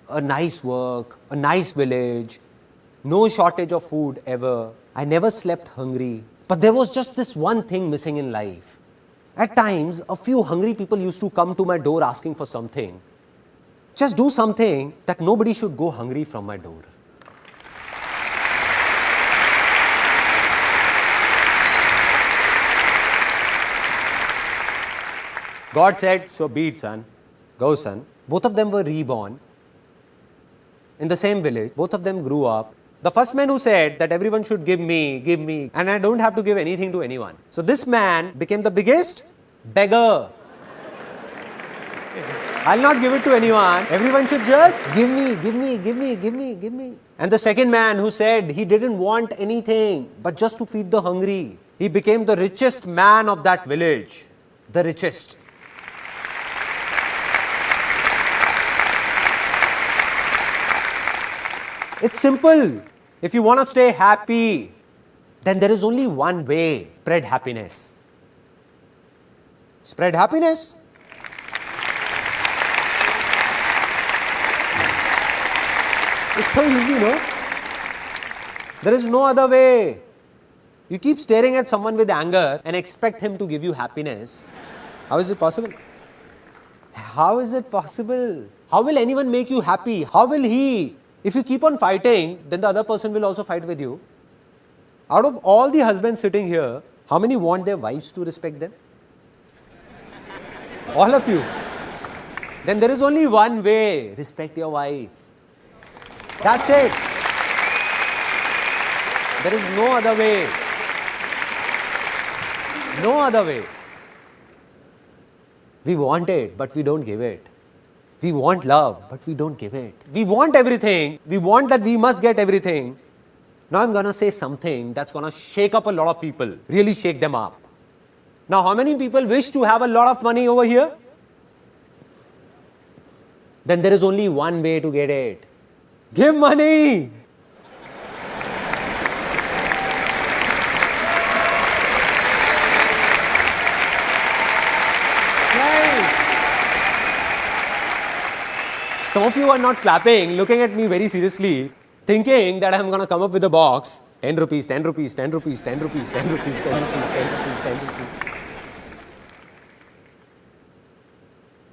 a nice work, a nice village, no shortage of food ever. I never slept hungry. But there was just this one thing missing in life. At times, a few hungry people used to come to my door asking for something. Just do something that nobody should go hungry from my door. God said, so be it, son. Go, son. Both of them were reborn in the same village. Both of them grew up. The first man who said that everyone should give me, and I don't have to give anything to anyone. So this man became the biggest beggar. I'll not give it to anyone. Everyone should just give me. And the second man who said he didn't want anything but just to feed the hungry, he became the richest man of that village. The richest. It's simple. If you want to stay happy, then there is only one way: spread happiness. Spread happiness. It's so easy, no? There is no other way. You keep staring at someone with anger and expect him to give you happiness. How is it possible? How is it possible? How will anyone make you happy? How will he? If you keep on fighting, then the other person will also fight with you. Out of all the husbands sitting here, how many want their wives to respect them? All of you. Then there is only one way. Respect your wife. That's it. There is no other way. No other way. We want it, but we don't give it. We want love, but we don't give it. We want everything. We want that we must get everything. Now I'm going to say something that's going to shake up a lot of people. Really shake them up. Now how many people wish to have a lot of money over here? Then there is only one way to get it. Give money. Some of you are not clapping, looking at me very seriously, thinking that I'm going to come up with a box. 10 rupees, 10 rupees, 10 rupees, 10 rupees, 10 rupees, 10 rupees, 10 rupees, 10 rupees.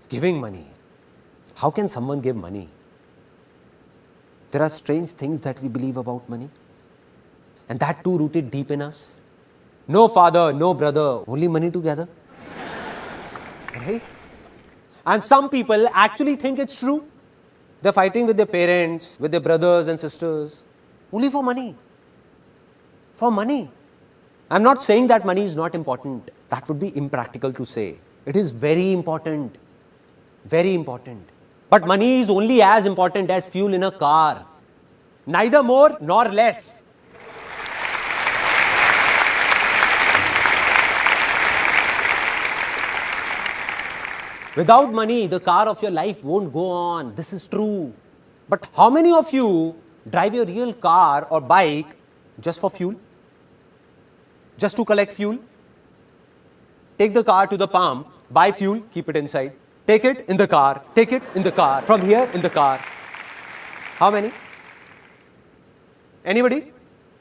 Giving money. How can someone give money? There are strange things that we believe about money. And that too rooted deep in us. No father, no brother, only money together. Right? And some people actually think it's true. They're fighting with their parents, with their brothers and sisters, only for money. For money. I'm not saying that money is not important. That would be impractical to say. It is very important. Very important. But money is only as important as fuel in a car. Neither more nor less. Without money, the car of your life won't go on. This is true. But how many of you drive your real car or bike just for fuel? Just to collect fuel? Take the car to the pump, buy fuel, keep it inside. Take it in the car, take it in the car, from here in the car. How many? Anybody?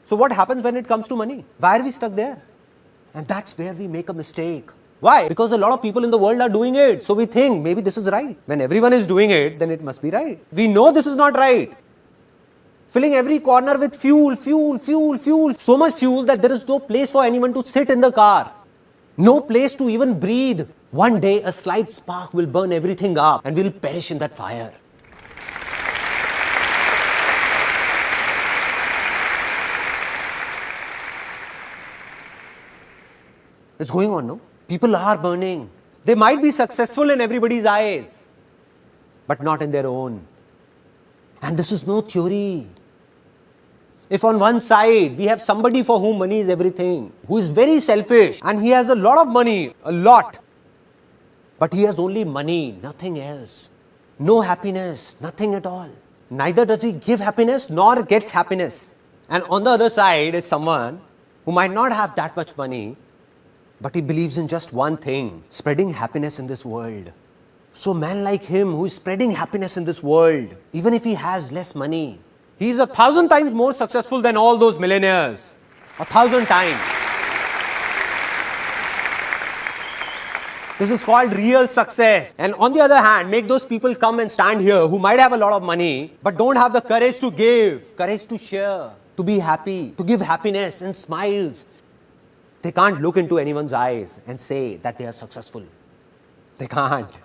So what happens when it comes to money? Why are we stuck there? And that's where we make a mistake. Why? Because a lot of people in the world are doing it. So we think maybe this is right. When everyone is doing it, then it must be right. We know this is not right. Filling every corner with fuel, fuel, fuel, fuel. So much fuel that there is no place for anyone to sit in the car. No place to even breathe. One day a slight spark will burn everything up and we'll perish in that fire. It's going on, no? People are burning. They might be successful in everybody's eyes, but not in their own. And this is no theory. If on one side we have somebody for whom money is everything, who is very selfish and he has a lot of money, a lot, but he has only money, nothing else. No happiness, nothing at all. Neither does he give happiness nor gets happiness. And on the other side is someone who might not have that much money, but he believes in just one thing, spreading happiness in this world. So man like him who is spreading happiness in this world, even if he has less money, he is 1,000 times more successful than all those millionaires. 1,000 times. This is called real success. And on the other hand, make those people come and stand here who might have a lot of money, but don't have the courage to give, courage to share, to be happy, to give happiness and smiles. They can't look into anyone's eyes and say that they are successful. They can't.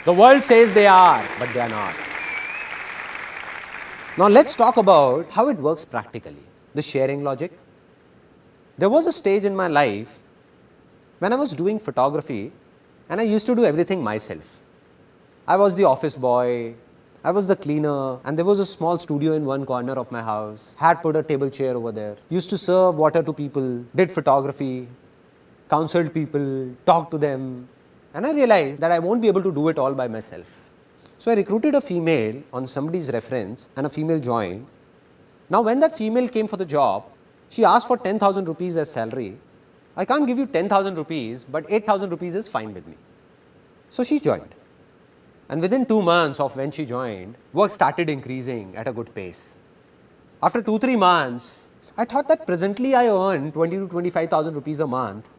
The world says they are, but they are not. Now let's talk about how it works practically. The sharing logic. There was a stage in my life when I was doing photography and I used to do everything myself. I was the office boy, I was the cleaner, and there was a small studio in one corner of my house. Had put a table chair over there. Used to serve water to people, did photography, counseled people, talked to them. And I realized that I won't be able to do it all by myself. So I recruited a female on somebody's reference and a female joined. Now when that female came for the job, she asked for 10,000 rupees as salary I can't give you 10,000 rupees, but 8,000 rupees is fine with me. So she joined. And within 2 months of when she joined, work started increasing at a good pace. After 2-3 months, I thought that presently I earn 20 to 25,000 rupees a month,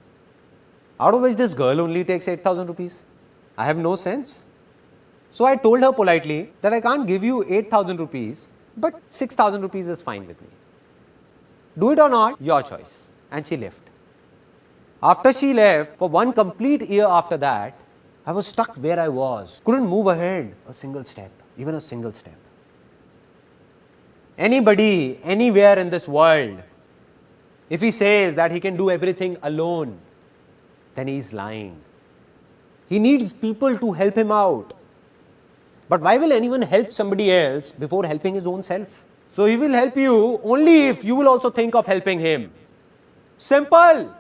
out of which this girl only takes 8,000 rupees. I have no sense. So I told her politely that I can't give you 8,000 rupees, but 6,000 rupees is fine with me. Do it or not, your choice. And she left. After she left, for 1 complete year after that, I was stuck where I was, couldn't move ahead a single step, even a single step. Anybody, anywhere in this world, if he says that he can do everything alone, then he is lying. He needs people to help him out. But why will anyone help somebody else before helping his own self? So he will help you only if you will also think of helping him. Simple.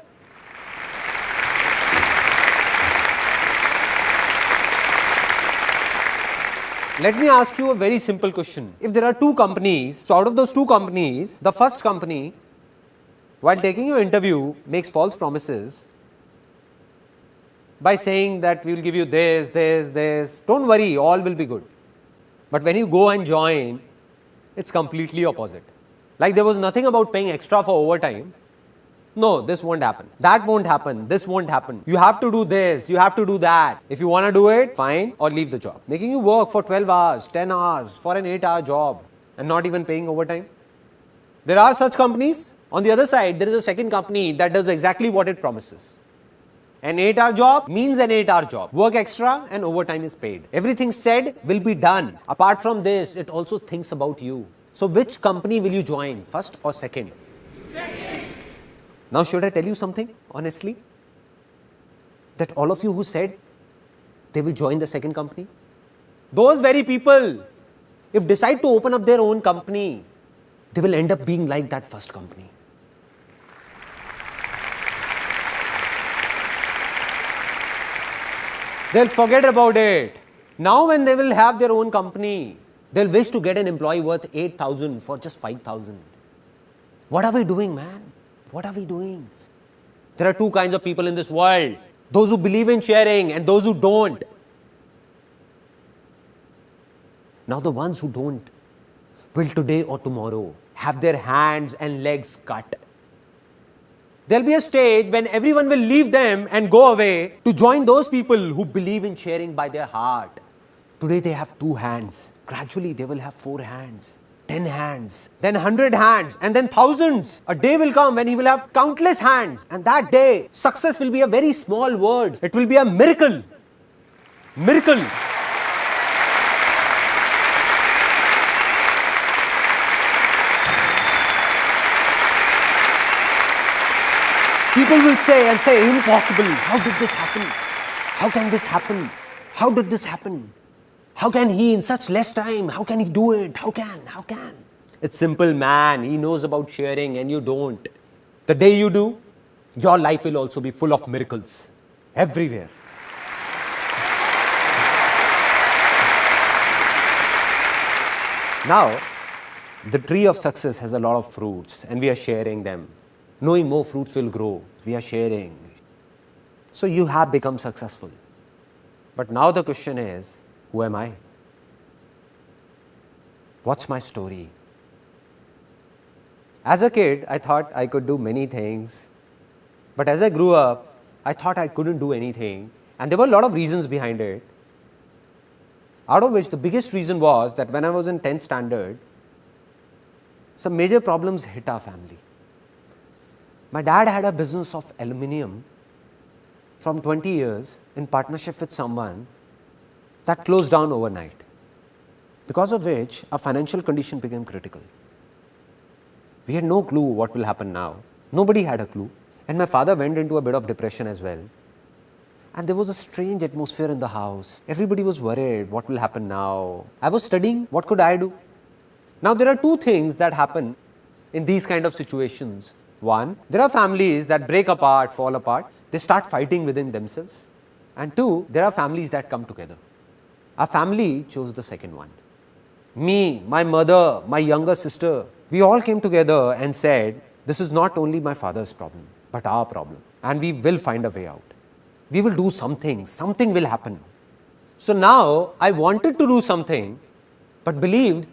Let me ask you a very simple question. If there are 2 companies, so out of those 2 companies, the first company, while taking your interview, makes false promises by saying that we will give you this, don't worry, all will be good. But when you go and join, it's completely opposite. Like there was nothing about paying extra for overtime. No, this won't happen. That won't happen. This won't happen. You have to do this. You have to do that. If you want to do it, fine, or leave the job. Making you work for 12 hours, 10 hours for an 8-hour job and not even paying overtime. There are such companies. On the other side, there is a second company that does exactly what it promises. An 8-hour job means an 8-hour job. Work extra and overtime is paid. Everything said will be done. Apart from this, it also thinks about you. So which company will you join, first or second? Second. Now should I tell you something, honestly? That all of you who said they will join the second company, those very people, if decide to open up their own company, they will end up being like that first company. They'll forget about it. Now when they will have their own company, they'll wish to get an employee worth 8,000 for just 5,000. What are we doing, man? What are we doing? There are 2 kinds of people in this world. Those who believe in sharing and those who don't. Now the ones who don't will today or tomorrow have their hands and legs cut. There'll be a stage when everyone will leave them and go away to join those people who believe in sharing by their heart. Today they have 2 hands. Gradually they will have 4 hands. 10 hands, then 100 hands, and then thousands. A day will come when he will have countless hands, and that day, success will be a very small word. It will be a miracle. Miracle. People will say impossible. How did this happen? How can this happen? How did this happen? How can he in such less time? How can he do it? How can? It's simple, man. He knows about sharing and you don't. The day you do, your life will also be full of miracles. Everywhere. Now, the tree of success has a lot of fruits and we are sharing them. Knowing more fruits will grow. We are sharing. So you have become successful. But now the question is, who am I? What's my story? As a kid, I thought I could do many things. But as I grew up, I thought I couldn't do anything. And there were a lot of reasons behind it. Out of which the biggest reason was that when I was in 10th standard, some major problems hit our family. My dad had a business of aluminium from 20 years in partnership with someone that closed down overnight, because of which our financial condition became critical. We had no clue what will happen now. Nobody had a clue. And my father went into a bit of depression as well. And there was a strange atmosphere in the house. Everybody was worried, what will happen now? I was studying, what could I do? Now there are 2 things that happen in these kind of situations. One, there are families that break apart, fall apart. They start fighting within themselves. And 2, there are families that come together. Our family chose the second one. Me, my mother, my younger sister, we all came together and said, this is not only my father's problem, but our problem. and we will find a way out. We will do something, something will happen. So now I wanted to do something, but believed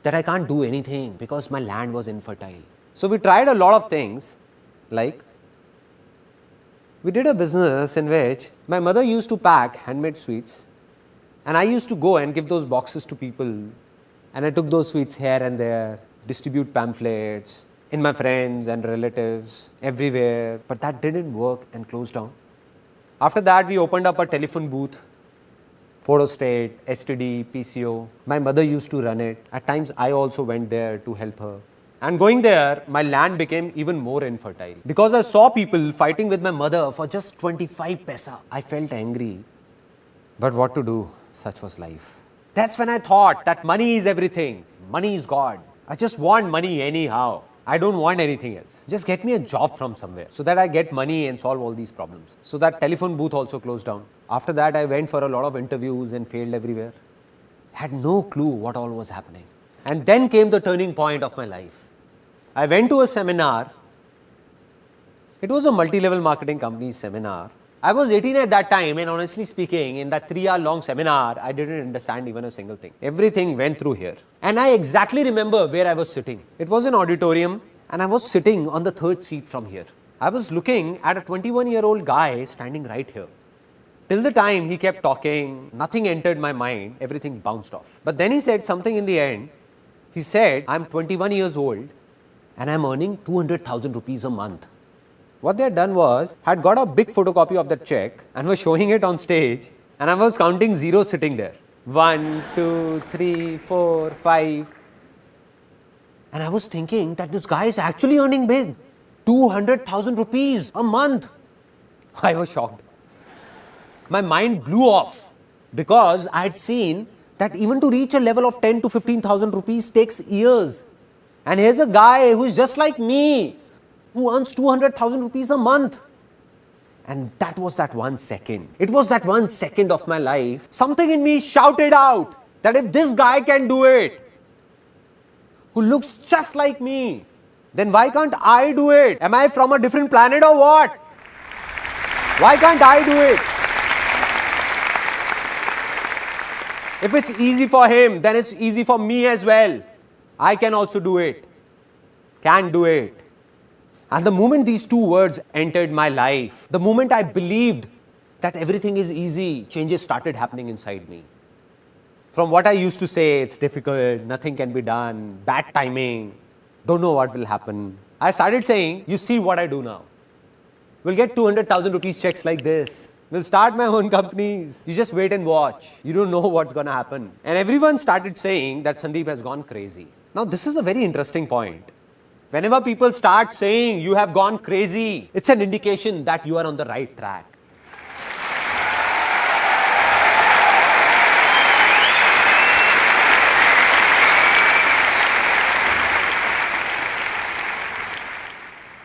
that I can't do anything because my land was infertile. So we tried a lot of things, like we did a business in which my mother used to pack handmade sweets, and I used to go and give those boxes to people, and I took those sweets here and there, distribute pamphlets in my friends and relatives everywhere, but that didn't work and closed down. After that, we opened up a telephone booth, Photostate, STD, PCO. My mother used to run it. At times, I also went there to help her. And going there, my land became even more infertile. Because I saw people fighting with my mother for just 25 paisa, I felt angry. But what to do? Such was life. That's when I thought that money is everything. Money is God. I just want money anyhow. I don't want anything else. Just get me a job from somewhere so that I get money and solve all these problems. So that telephone booth also closed down. After that, I went for a lot of interviews and failed everywhere. Had no clue what all was happening. And then came the turning point of my life. I went to a seminar. It was a multi-level marketing company seminar. I was 18 at that time, and honestly speaking, in that 3-hour long seminar, I didn't understand even a single thing. Everything went through here. And I exactly remember where I was sitting. It was an auditorium, and I was sitting on the third seat from here. I was looking at a 21-year-old guy standing right here. Till the time he kept talking, nothing entered my mind, everything bounced off. But then he said something in the end. He said, I'm 21 years old, and I'm earning 200,000 rupees a month. What they had done was, had got a big photocopy of that check and was showing it on stage, and I was counting zeros sitting there. 1, 2, 3, 4, 5. And I was thinking that this guy is actually earning big. 200,000 rupees a month. I was shocked. My mind blew off because I had seen that even to reach a level of 10 to 15,000 rupees takes years. And here's a guy who is just like me, who earns 200,000 rupees a month. And that was that 1 second. It was that 1 second of my life. Something in me shouted out that if this guy can do it, who looks just like me, then why can't I do it? Am I from a different planet or what? Why can't I do it? If it's easy for him, then it's easy for me as well. I can also do it. Can do it. And the moment these two words entered my life, the moment I believed that everything is easy, changes started happening inside me. From what I used to say, it's difficult, nothing can be done, bad timing, don't know what will happen. I started saying, you see what I do now. We'll get 200,000 rupees checks like this. We'll start my own companies. You just wait and watch. You don't know what's going to happen. And everyone started saying that Sandeep has gone crazy. Now, this is a very interesting point. Whenever people start saying you have gone crazy, it's an indication that you are on the right track.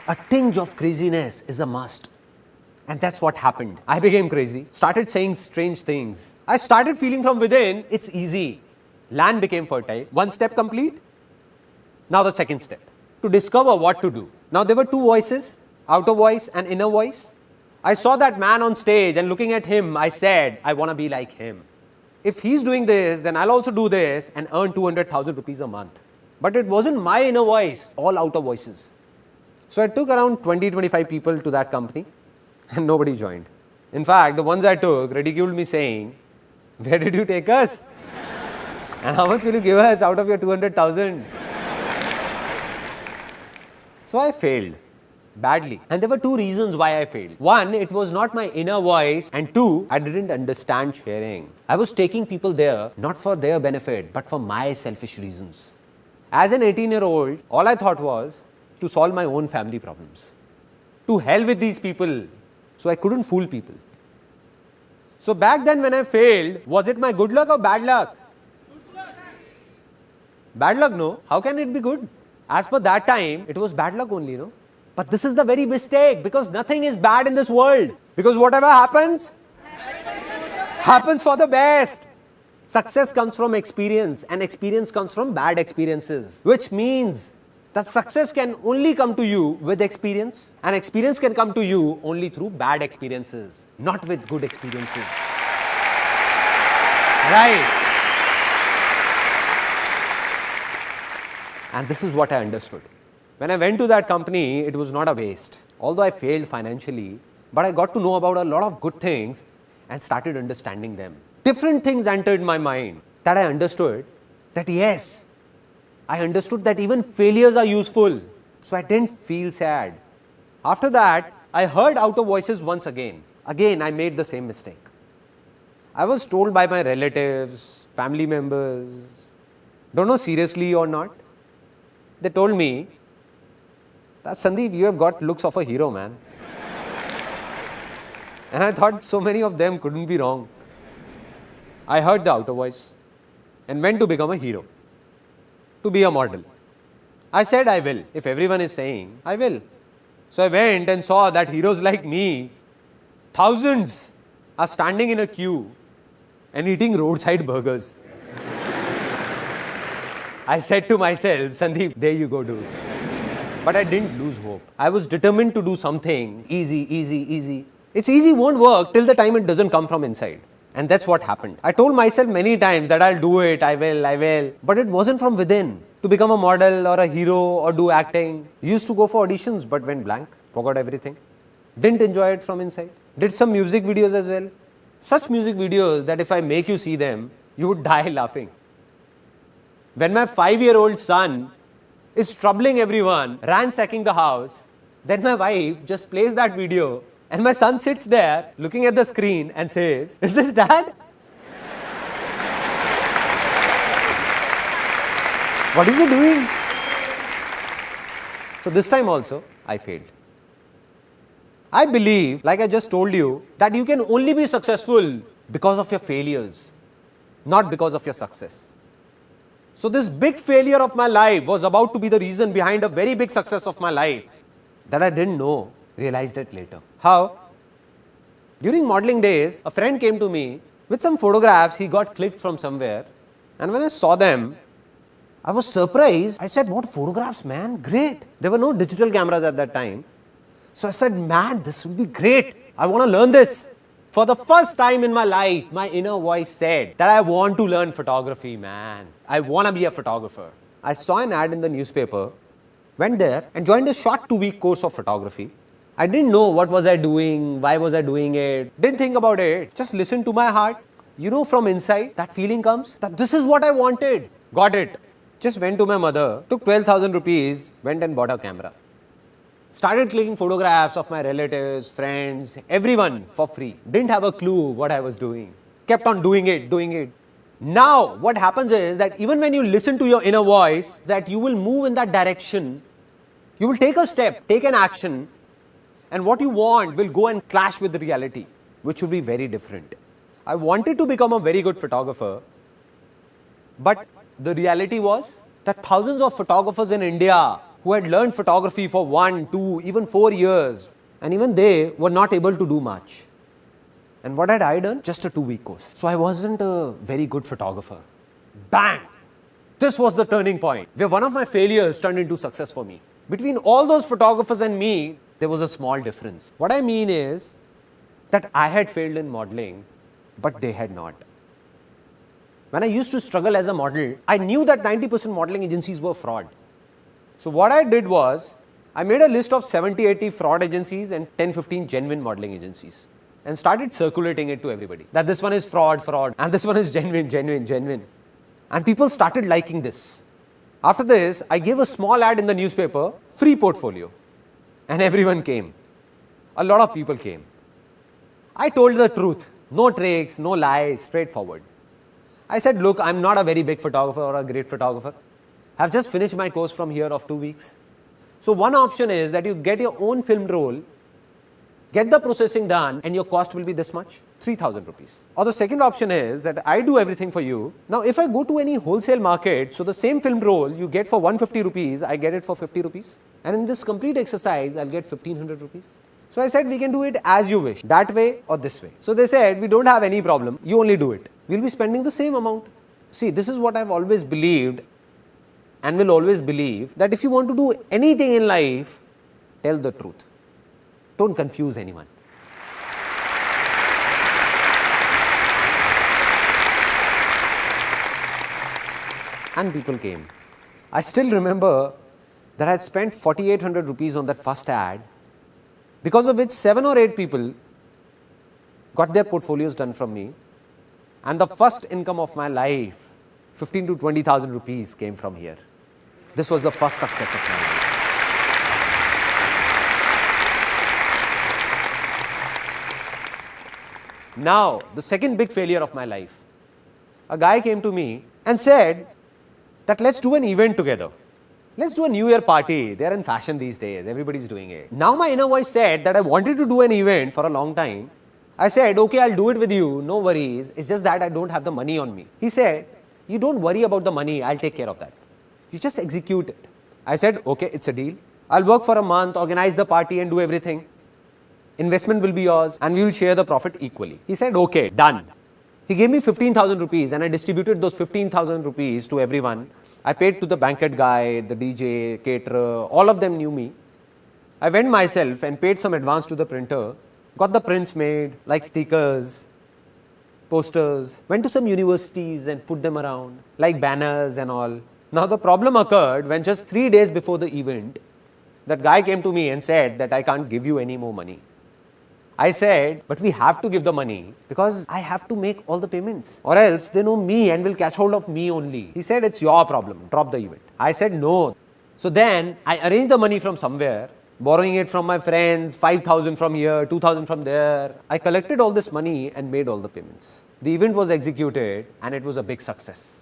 A tinge of craziness is a must. And that's what happened. I became crazy, started saying strange things. I started feeling from within, it's easy. Land became fertile. One step complete. Now the second step, to discover what to do. Now there were two voices, outer voice and inner voice. I saw that man on stage and looking at him, I said, I want to be like him. If he's doing this, then I'll also do this and earn 200,000 rupees a month. But it wasn't my inner voice, all outer voices. So I took around 20-25 people to that company and nobody joined. In fact, the ones I took ridiculed me saying, where did you take us? And how much will you give us out of your 200,000? So I failed badly. And there were two reasons why I failed. One, it was not my inner voice. And two, I didn't understand sharing. I was taking people there not for their benefit, but for my selfish reasons. As an 18-year-old, all I thought was to solve my own family problems. To hell with these people. So I couldn't fool people. So back then when I failed, was it my good luck or bad luck? Good luck. Bad luck, no. How can it be good? As per that time, it was bad luck only, no? But this is the very mistake, because nothing is bad in this world. Because whatever happens, happens for the best. Success comes from experience, and experience comes from bad experiences. Which means that success can only come to you with experience, and experience can come to you only through bad experiences, not with good experiences. Right? And this is what I understood. When I went to that company, it was not a waste. Although I failed financially, but I got to know about a lot of good things and started understanding them. Different things entered my mind that I understood that yes, I understood that even failures are useful. So I didn't feel sad. After that, I heard outer voices once again. Again, I made the same mistake. I was told by my relatives, family members, don't know seriously or not. They told me that Sandeep, you have got looks of a hero, man. And I thought so many of them couldn't be wrong. I heard the outer voice and went to become a hero, to be a model. I said I will. If everyone is saying, I will. So I went and saw that heroes like me, thousands, are standing in a queue and eating roadside burgers. I said to myself, Sandeep, there you go, dude. But I didn't lose hope. I was determined to do something easy. It's easy won't work till the time it doesn't come from inside. And that's what happened. I told myself many times that I'll do it, I will. But it wasn't from within. To become a model or a hero or do acting. Used to go for auditions but went blank. Forgot everything. Didn't enjoy it from inside. Did some music videos as well. Such music videos that if I make you see them, you would die laughing. When my 5-year-old son is troubling everyone, ransacking the house, then my wife just plays that video and my son sits there looking at the screen and says, "Is this dad? What is he doing?" So this time also, I failed. I believe, like I just told you, that you can only be successful because of your failures, not because of your success. So this big failure of my life was about to be the reason behind a very big success of my life that I didn't know, realized it later. How? During modeling days, a friend came to me with some photographs he got clicked from somewhere, and when I saw them, I was surprised. I said, "What photographs, man? Great." There were no digital cameras at that time. So I said, "Man, this will be great. I want to learn this." For the first time in my life, my inner voice said that I want to learn photography, man. I want to be a photographer. I saw an ad in the newspaper, went there and joined a short 2-week course of photography. I didn't know what was I doing, why was I doing it, didn't think about it, just listened to my heart. You know, from inside, that feeling comes that this is what I wanted. Got it. Just went to my mother, took 12,000 rupees, went and bought a camera. Started clicking photographs of my relatives, friends, everyone for free. Didn't have a clue what I was doing. Kept on doing it. Now, what happens is that even when you listen to your inner voice, that you will move in that direction, you will take a step, take an action, and what you want will go and clash with the reality, which will be very different. I wanted to become a very good photographer, but the reality was that thousands of photographers in India who had learned photography for 1, 2, even 4 years, and even they were not able to do much. And what had I done? Just a 2-week course. So I wasn't a very good photographer. Bang! This was the turning point where one of my failures turned into success for me. Between all those photographers and me, there was a small difference. What I mean is that I had failed in modeling, but they had not. When I used to struggle as a model, I knew that 90% modeling agencies were fraud. So what I did was, I made a list of 70-80 fraud agencies and 10-15 genuine modeling agencies and started circulating it to everybody. That this one is fraud, and this one is genuine. And people started liking this. After this, I gave a small ad in the newspaper, free portfolio. And everyone came. A lot of people came. I told the truth. No tricks, no lies, straightforward. I said, look, I'm not a very big photographer or a great photographer. I've just finished my course from here of 2 weeks. So one option is that you get your own film roll, get the processing done, and your cost will be this much, 3,000 rupees. Or the second option is that I do everything for you. Now, if I go to any wholesale market, so the same film roll you get for 150 rupees, I get it for 50 rupees. And in this complete exercise, I'll get 1,500 rupees. So I said, we can do it as you wish, that way or this way. So they said, we don't have any problem, you only do it. We'll be spending the same amount. See, this is what I've always believed. and will always believe that if you want to do anything in life, tell the truth. Don't confuse anyone. And people came. I still remember that I had spent 4,800 rupees on that first ad, because of which 7 or 8 people got their portfolios done from me, and the first income of my life, 15 to 20,000 rupees, came from here. This was the first success of my life. Now, the second big failure of my life. A guy came to me and said that let's do an event together. Let's do a New Year party. They're in fashion these days. Everybody's doing it. Now my inner voice said that I wanted to do an event for a long time. I said, okay, I'll do it with you. No worries. It's just that I don't have the money on me. He said, you don't worry about the money. I'll take care of that. You just execute it. I said, okay, it's a deal. I'll work for a month, organize the party and do everything. Investment will be yours and we will share the profit equally. He said, okay, done. He gave me 15,000 rupees and I distributed those 15,000 rupees to everyone. I paid to the banquet guy, the DJ, caterer, all of them knew me. I went myself and paid some advance to the printer, got the prints made, like stickers, posters, went to some universities and put them around, like banners and all. Now the problem occurred when just 3 days before the event, that guy came to me and said that I can't give you any more money. I said, but we have to give the money because I have to make all the payments, or else they know me and will catch hold of me only. He said, it's your problem, drop the event. I said, no. So then I arranged the money from somewhere, borrowing it from my friends, 5,000 from here, 2,000 from there. I collected all this money and made all the payments. The event was executed and it was a big success.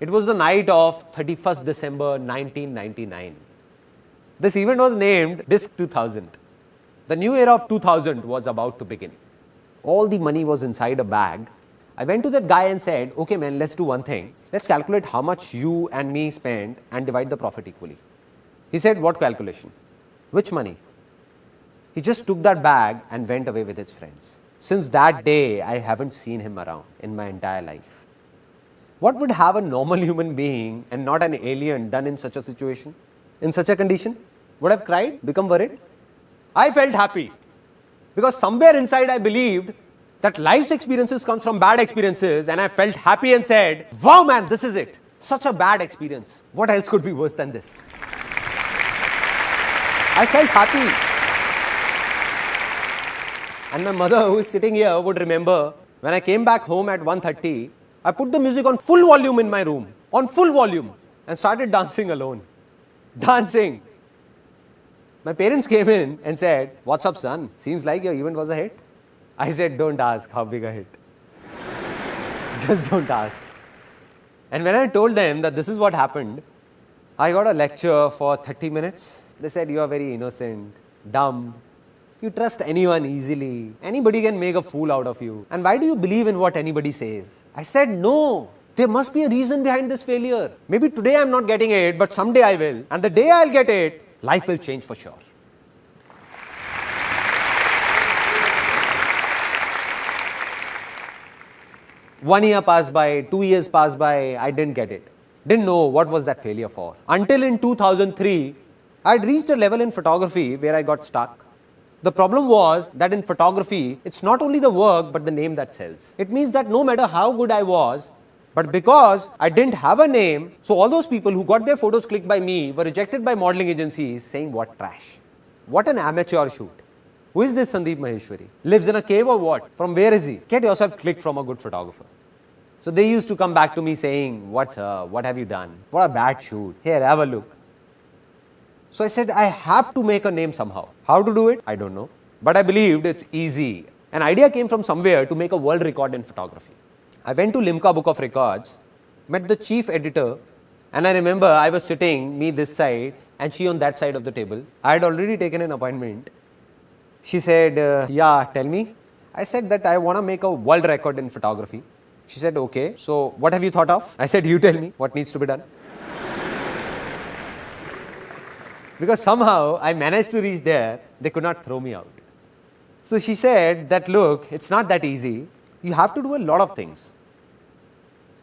It was the night of 31st December 1999. This event was named Disc 2000. The new era of 2000 was about to begin. All the money was inside a bag. I went to that guy and said, okay man, let's do one thing. Let's calculate how much you and me spent and divide the profit equally. He said, what calculation? Which money? He just took that bag and went away with his friends. Since that day, I haven't seen him around in my entire life. What would have a normal human being and not an alien done in such a situation? In such a condition? Would have cried? Become worried? I felt happy because somewhere inside I believed that life's experiences comes from bad experiences, and I felt happy and said, wow man, this is it. Such a bad experience. What else could be worse than this? I felt happy. And my mother, who is sitting here, would remember when I came back home at 1:30, I put the music on full volume in my room, on full volume, and started dancing alone. Dancing. My parents came in and said, what's up son? Seems like your event was a hit. I said, don't ask how big a hit. Just don't ask. And when I told them that this is what happened, I got a lecture for 30 minutes. They said, you are very innocent, dumb. You trust anyone easily. Anybody can make a fool out of you. And why do you believe in what anybody says? I said, no. There must be a reason behind this failure. Maybe today I'm not getting it, but someday I will. And the day I'll get it, life will change for sure. One year passed by, 2 years passed by, I didn't get it. Didn't know what was that failure for. Until in 2003, I'd reached a level in photography where I got stuck. The problem was that in photography, it's not only the work but the name that sells. It means that no matter how good I was, but because I didn't have a name, so all those people who got their photos clicked by me were rejected by modeling agencies saying, what trash. What an amateur shoot. Who is this Sandeep Maheshwari? Lives in a cave or what? From where is he? Get yourself clicked from a good photographer. So they used to come back to me saying, what have you done? What a bad shoot. Here, have a look. So I said, I have to make a name somehow. How to do it? I don't know. But I believed it's easy. An idea came from somewhere to make a world record in photography. I went to Limca Book of Records, met the chief editor, and I remember I was sitting, me this side, and she on that side of the table. I had already taken an appointment. She said, yeah, tell me. I said that I want to make a world record in photography. She said, okay, so what have you thought of? I said, you tell me what needs to be done. Because somehow I managed to reach there, they could not throw me out. So she said that, look, it's not that easy. You have to do a lot of things.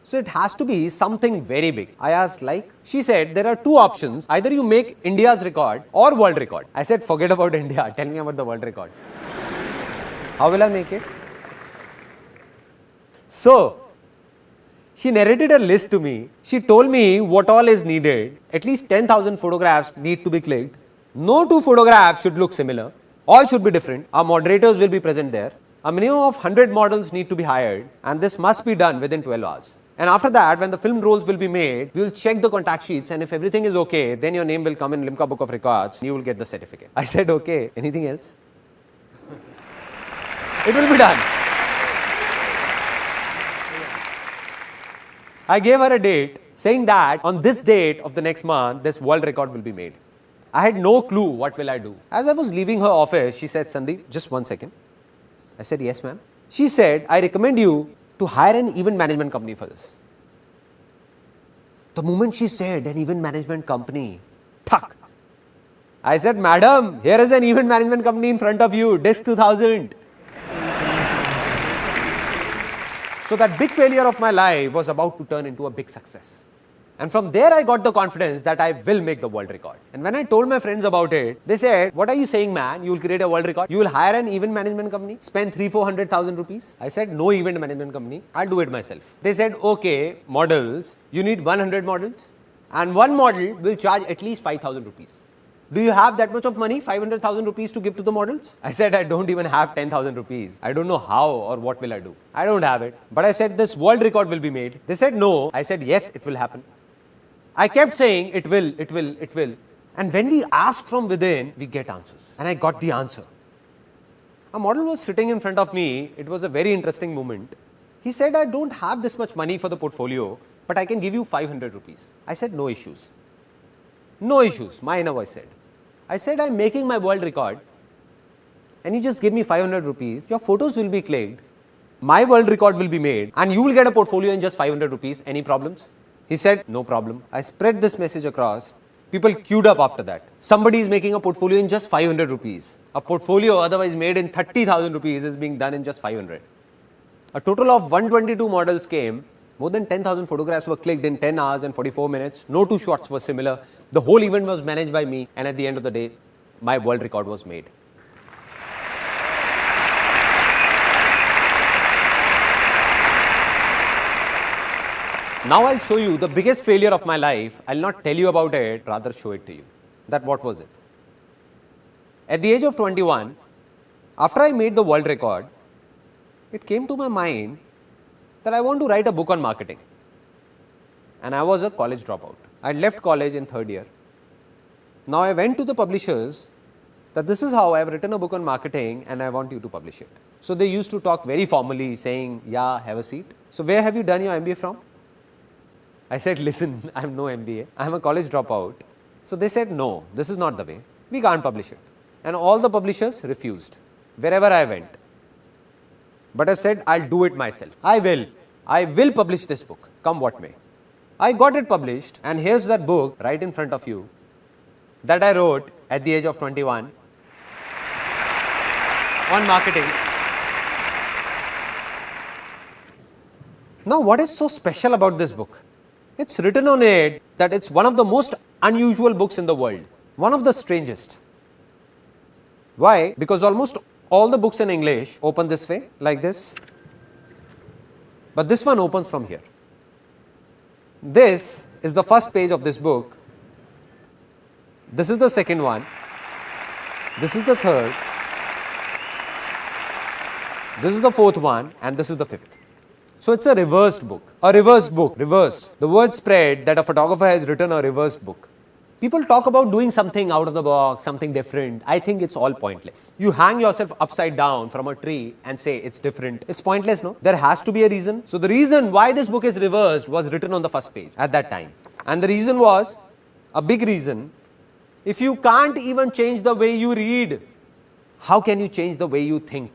So it has to be something very big. I asked like, she said there are two options. Either you make India's record or world record. I said forget about India, tell me about the world record. How will I make it? So, she narrated a list to me. She told me what all is needed. At least 10,000 photographs need to be clicked. No two photographs should look similar. All should be different. Our moderators will be present there. A minimum of 100 models need to be hired, and this must be done within 12 hours. And after that, when the film rolls will be made, we will check the contact sheets, and if everything is okay, then your name will come in Limca Book of Records. You will get the certificate. I said, okay. Anything else? It will be done. I gave her a date saying that on this date of the next month, this world record will be made. I had no clue what will I do. As I was leaving her office, she said, Sandeep, just 1 second. I said, yes, ma'am. She said, I recommend you to hire an event management company for this. The moment she said an event management company, tuck. I said, madam, here is an event management company in front of you, Disk 2000. So that big failure of my life was about to turn into a big success. And from there I got the confidence that I will make the world record. And when I told my friends about it, they said, what are you saying, man? You will create a world record? You will hire an event management company? Spend 300,000-400,000 rupees? I said, no event management company. I'll do it myself. They said, okay, models. You need 100 models. And one model will charge at least 5,000 rupees. Do you have that much of money, 500,000 rupees to give to the models? I said, I don't even have 10,000 rupees. I don't know how or what will I do. I don't have it. But I said, this world record will be made. They said, no. I said, yes, it will happen. I kept saying, it will, it will, it will. And when we ask from within, we get answers. And I got the answer. A model was sitting in front of me. It was a very interesting moment. He said, I don't have this much money for the portfolio, but I can give you 500 rupees. I said, no issues. No issues, my inner voice said. I said, I'm making my world record and you just give me 500 rupees. Your photos will be clicked. My world record will be made and you will get a portfolio in just 500 rupees. Any problems? He said, no problem. I spread this message across. People queued up after that. Somebody is making a portfolio in just 500 rupees. A portfolio otherwise made in 30,000 rupees is being done in just 500. A total of 122 models came. More than 10,000 photographs were clicked in 10 hours and 44 minutes. No two shots were similar. The whole event was managed by me, and at the end of the day, my world record was made. Now I'll show you the biggest failure of my life. I'll not tell you about it, rather show it to you. That what was it? At the age of 21, after I made the world record, it came to my mind that I want to write a book on marketing. And I was a college dropout. I left college in 3rd year. Now I went to the publishers that this is how I have written a book on marketing and I want you to publish it. So they used to talk very formally saying, yeah, have a seat. So where have you done your MBA from? I said, listen, I have no MBA. I am a college dropout. So they said, no, this is not the way. We can't publish it. And all the publishers refused wherever I went. But I said, I'll do it myself. I will publish this book, come what may. I got it published and here's that book right in front of you that I wrote at the age of 21 on marketing. Now what is so special about this book? It's written on it that it's one of the most unusual books in the world. One of the strangest. Why? Because almost all the books in English open this way, like this. But this one opens from here. This is the first page of this book. This is the second one. This is the third. This is the fourth one. And this is the fifth. So it's a reversed book. A reversed book. Reversed. The word spread that a photographer has written a reversed book. People talk about doing something out of the box, something different. I think it's all pointless. You hang yourself upside down from a tree and say it's different. It's pointless, no? There has to be a reason. So the reason why this book is reversed was written on the first page at that time. And the reason was, a big reason, if you can't even change the way you read, how can you change the way you think?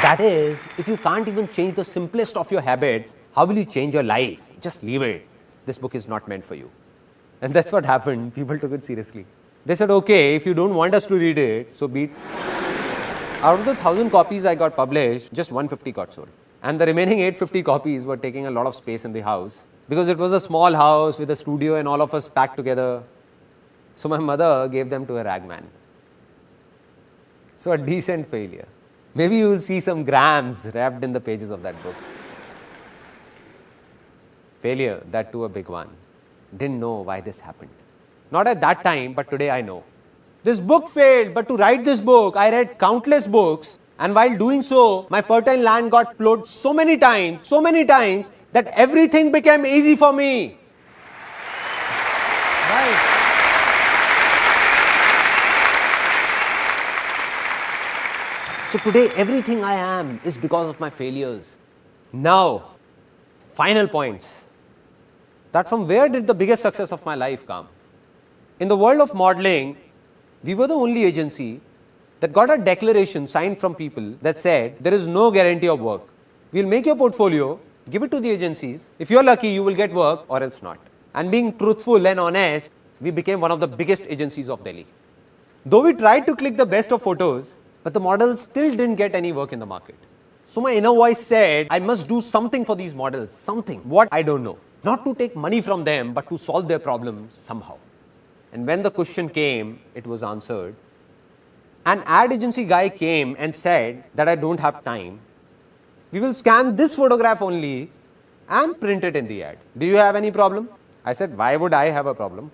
That is, if you can't even change the simplest of your habits, how will you change your life? Just leave it. This book is not meant for you. And that's what happened. People took it seriously. They said, okay, if you don't want us to read it, so be it. Out of the 1,000 copies I got published, just 150 got sold. And the remaining 850 copies were taking a lot of space in the house because it was a small house with a studio and all of us packed together. So my mother gave them to a ragman. So a decent failure. Maybe you will see some grams wrapped in the pages of that book. Failure, that too a big one. Didn't know why this happened. Not at that time, but today I know. This book failed, but to write this book, I read countless books, and while doing so, my fertile land got plowed so many times, that everything became easy for me. Right. So today, everything I am is because of my failures. Now, final points. That from where did the biggest success of my life come? In the world of modeling, we were the only agency that got a declaration signed from people that said there is no guarantee of work. We'll make your portfolio, give it to the agencies. If you're lucky, you will get work or else not. And being truthful and honest, we became one of the biggest agencies of Delhi. Though we tried to click the best of photos, but the models still didn't get any work in the market. So my inner voice said, I must do something for these models, something. What? I don't know. Not to take money from them, but to solve their problems somehow. And when the question came, it was answered. An ad agency guy came and said that I don't have time. We will scan this photograph only and print it in the ad. Do you have any problem? I said, why would I have a problem?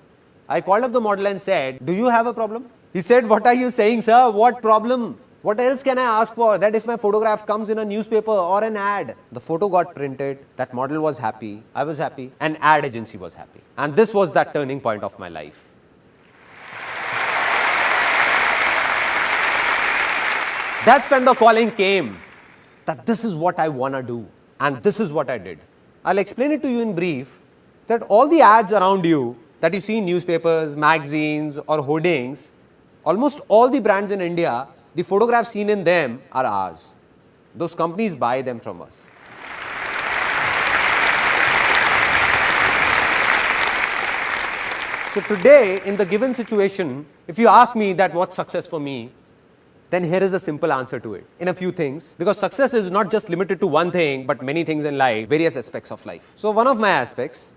I called up the model and said, do you have a problem? He said, what are you saying, sir? What problem? What else can I ask for? That if my photograph comes in a newspaper or an ad, the photo got printed, that model was happy, I was happy, and ad agency was happy. And this was that turning point of my life. That's when the calling came that this is what I want to do. And this is what I did. I'll explain it to you in brief that all the ads around you that you see in newspapers, magazines or hoardings, almost all the brands in India, the photographs seen in them are ours. Those companies buy them from us. So today, in the given situation, if you ask me that what's success for me, then here is a simple answer to it in a few things, because success is not just limited to one thing, but many things in life, various aspects of life. So one of my aspects,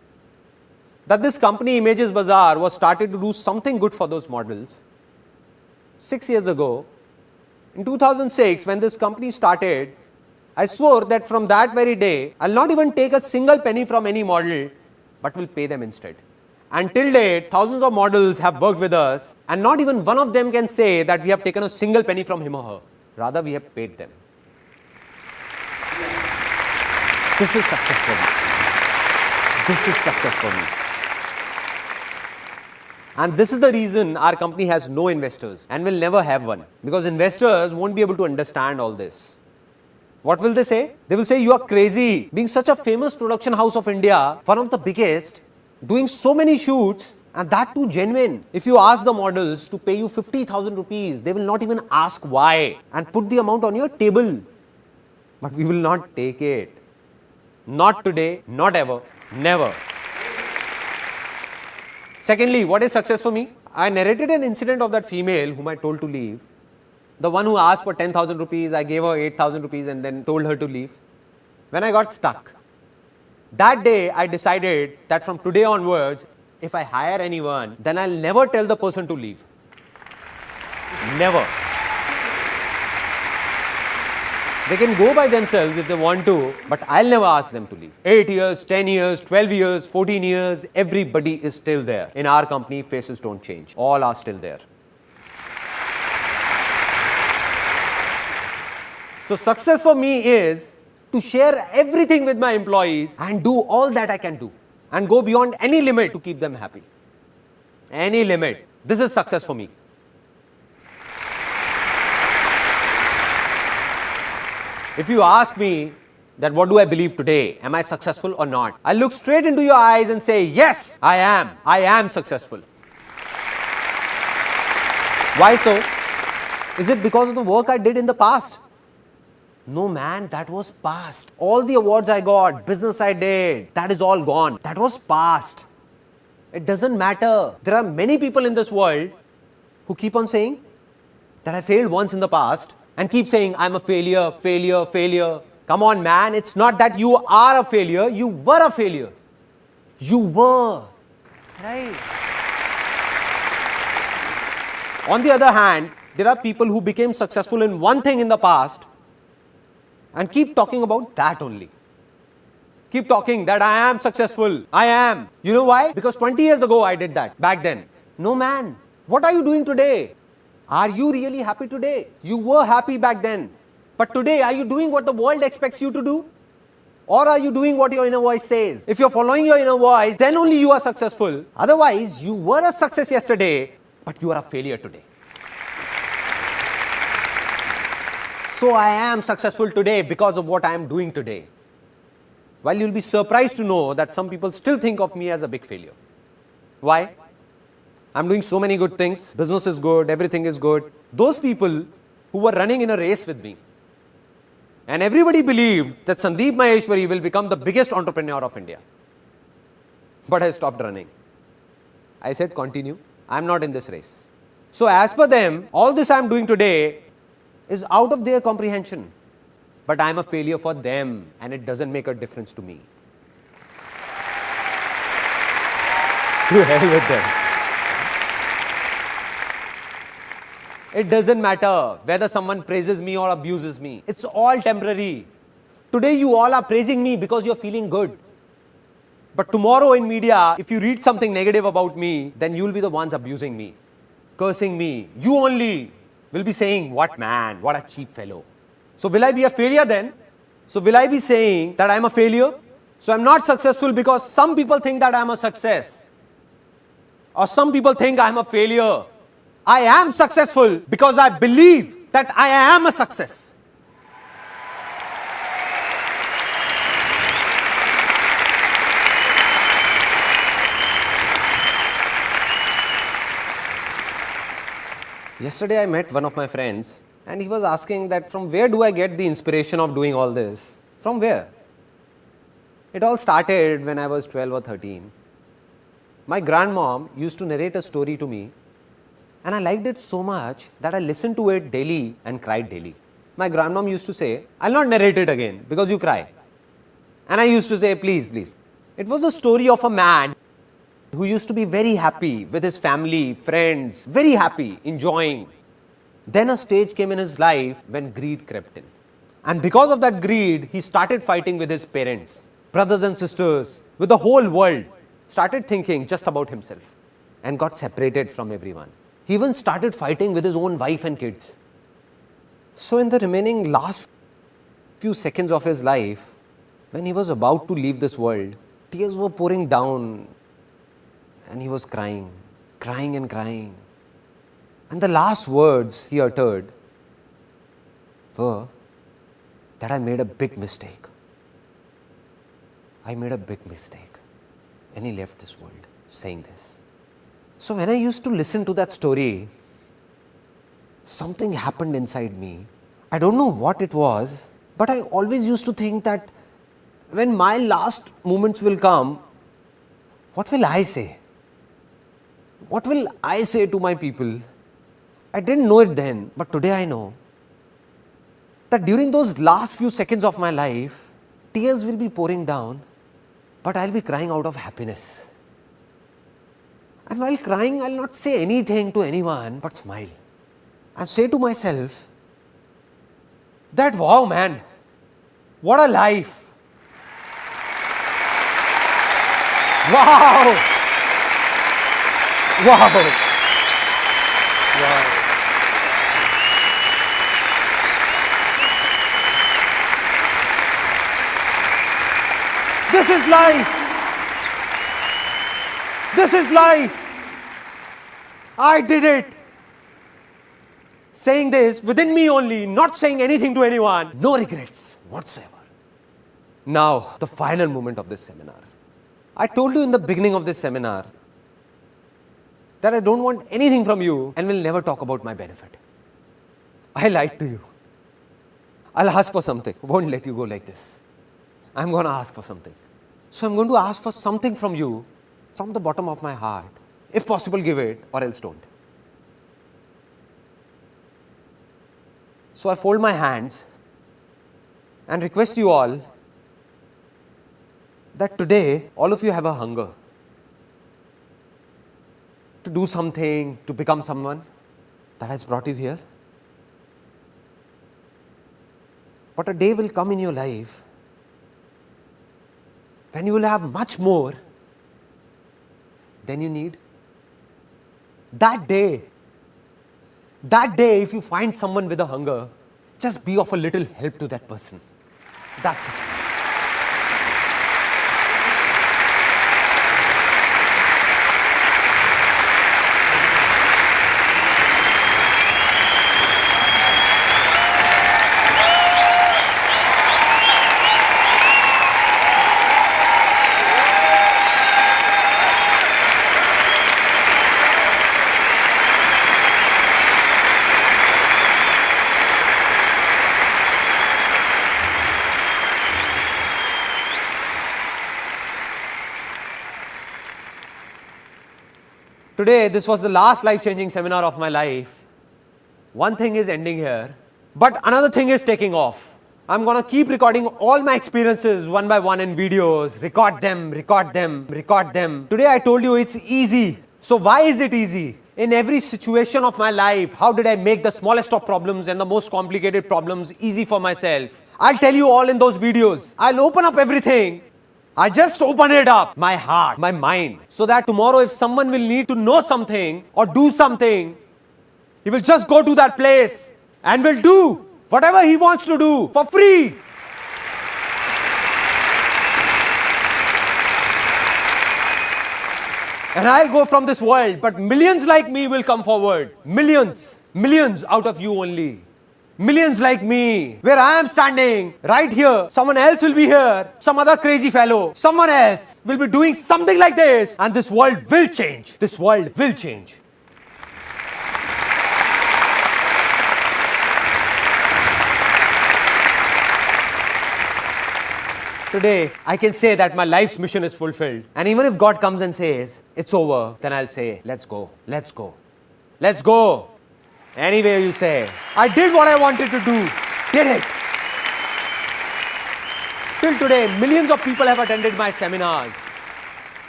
that this company Images Bazaar was started to do something good for those models 6 years ago. In 2006, when this company started, I swore that from that very day, I'll not even take a single penny from any model, but will pay them instead. And till date, thousands of models have worked with us, and not even one of them can say that we have taken a single penny from him or her. Rather, we have paid them. This is success for me. This is success for me. And this is the reason our company has no investors and will never have one, because investors won't be able to understand all this. What will they say? They will say, you are crazy. Being such a famous production house of India, one of the biggest, doing so many shoots, and that too genuine. If you ask the models to pay you 50,000 rupees, they will not even ask why and put the amount on your table. But we will not take it. Not today, not ever, never. Secondly, what is success for me? I narrated an incident of that female whom I told to leave. The one who asked for 10,000 rupees, I gave her 8,000 rupees and then told her to leave. When I got stuck, that day I decided that from today onwards, if I hire anyone, then I'll never tell the person to leave. Never. They can go by themselves if they want to, but I'll never ask them to leave. 8 years, 10 years, 12 years, 14 years, everybody is still there. In our company, faces don't change. All are still there. So success for me is to share everything with my employees and do all that I can do and go beyond any limit to keep them happy. Any limit. This is success for me. If you ask me that what do I believe today, am I successful or not? I'll look straight into your eyes and say, yes, I am successful. Why so? Is it because of the work I did in the past? No man, that was past. All the awards I got, business I did, that is all gone. That was past. It doesn't matter. There are many people in this world who keep on saying that I failed once in the past and keep saying I'm a failure, failure, failure. Come on, man, it's not that you are a failure, you were a failure. You were. Right. On the other hand, there are people who became successful in one thing in the past and keep talking about that only. Keep talking that I am successful. I am. You know why? Because 20 years ago I did that back then. No, man. What are you doing today? Are you really happy today? You were happy back then. But today, are you doing what the world expects you to do? Or are you doing what your inner voice says? If you're following your inner voice, then only you are successful. Otherwise, you were a success yesterday, but you are a failure today. So I am successful today because of what I am doing today. While you'll be surprised to know that some people still think of me as a big failure. Why? I'm doing so many good things. Business is good, everything is good. Those people who were running in a race with me, and everybody believed that Sandeep Maheshwari will become the biggest entrepreneur of India. But I stopped running. I said, continue. I'm not in this race. So as per them, all this I'm doing today is out of their comprehension. But I'm a failure for them and it doesn't make a difference to me. To hell with them. It doesn't matter whether someone praises me or abuses me. It's all temporary. Today you all are praising me because you're feeling good. But tomorrow in media, if you read something negative about me, then you'll be the ones abusing me, cursing me. You only will be saying, what man, what a cheap fellow. So will I be a failure then? So will I be saying that I'm a failure? So I'm not successful because some people think that I'm a success. Or some people think I'm a failure. I am successful because I believe that I am a success. Yesterday I met one of my friends and he was asking that from where do I get the inspiration of doing all this? From where? It all started when I was 12 or 13. My grandmom used to narrate a story to me. And I liked it so much that I listened to it daily and cried daily. My grandmom used to say, I'll not narrate it again because you cry. And I used to say, please, please. It was a story of a man who used to be very happy with his family, friends, very happy, enjoying. Then a stage came in his life when greed crept in. And because of that greed, he started fighting with his parents, brothers and sisters, with the whole world. Started thinking just about himself and got separated from everyone. He even started fighting with his own wife and kids. So in the remaining last few seconds of his life, when he was about to leave this world, tears were pouring down and he was crying, crying and crying. And the last words he uttered were that I made a big mistake. I made a big mistake. And he left this world saying this. So when I used to listen to that story, something happened inside me. I don't know what it was, but I always used to think that when my last moments will come, what will I say? What will I say to my people? I didn't know it then, but today I know that during those last few seconds of my life, tears will be pouring down, but I'll be crying out of happiness. And while crying, I'll not say anything to anyone but smile. And say to myself that, wow, man, what a life. Wow. Wow. Wow. This is life. This is life. I did it. Saying this within me only, not saying anything to anyone, no regrets whatsoever. Now, the final moment of this seminar. I told you in the beginning of this seminar that I don't want anything from you and will never talk about my benefit. I lied to you. I'll ask for something. Won't let you go like this. I'm going to ask for something. So I'm going to ask for something from you from the bottom of my heart. If possible, give it or else don't. So I fold my hands and request you all that today all of you have a hunger to do something, to become someone that has brought you here. But a day will come in your life when you will have much more than you need. That day, if you find someone with a hunger, just be of a little help to that person. That's it. Today, this was the last life-changing seminar of my life. One thing is ending here, but another thing is taking off. I'm gonna keep recording all my experiences one by one in videos, record them. Today I told you it's easy. So why is it easy? In every situation of my life, how did I make the smallest of problems and the most complicated problems easy for myself? I'll tell you all in those videos. I'll open up everything. I just open it up, my heart, my mind, so that tomorrow if someone will need to know something or do something, he will just go to that place and will do whatever he wants to do for free. And I'll go from this world, but millions like me will come forward. Millions out of you only. Millions like me, where I am standing, right here, someone else will be here, some other crazy fellow, someone else will be doing something like this, and this world will change. This world will change. Today, I can say that my life's mission is fulfilled. And even if God comes and says, it's over, then I'll say, let's go. Anyway, you say, I did what I wanted to do, did it. Till today, millions of people have attended my seminars.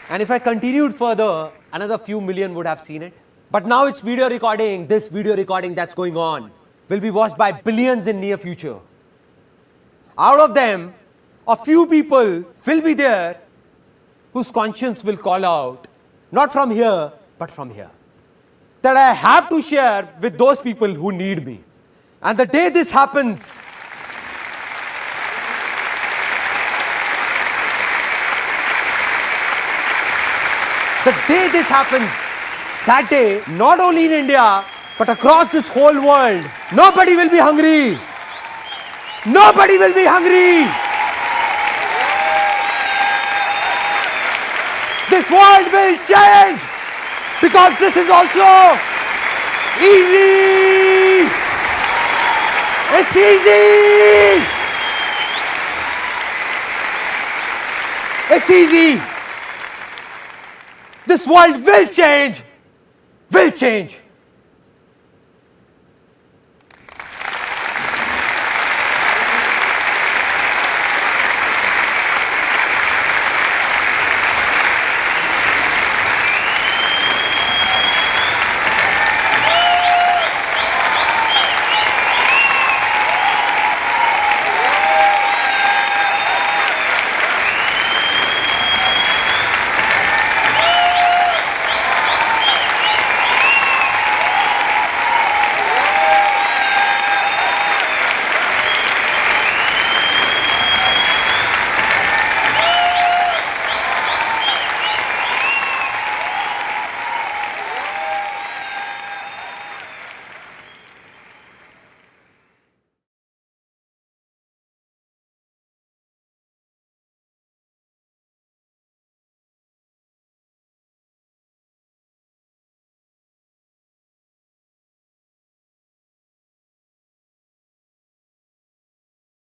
And if I continued further, another few million would have seen it. But now it's video recording, this video recording that's going on will be watched by billions in near future. Out of them, a few people will be there whose conscience will call out, not from here, but from here, that I have to share with those people who need me. And the day this happens, that day, not only in India, but across this whole world, nobody will be hungry. Nobody will be hungry. This world will change. Because this is also easy. It's easy. It's easy. This world will change. Will change.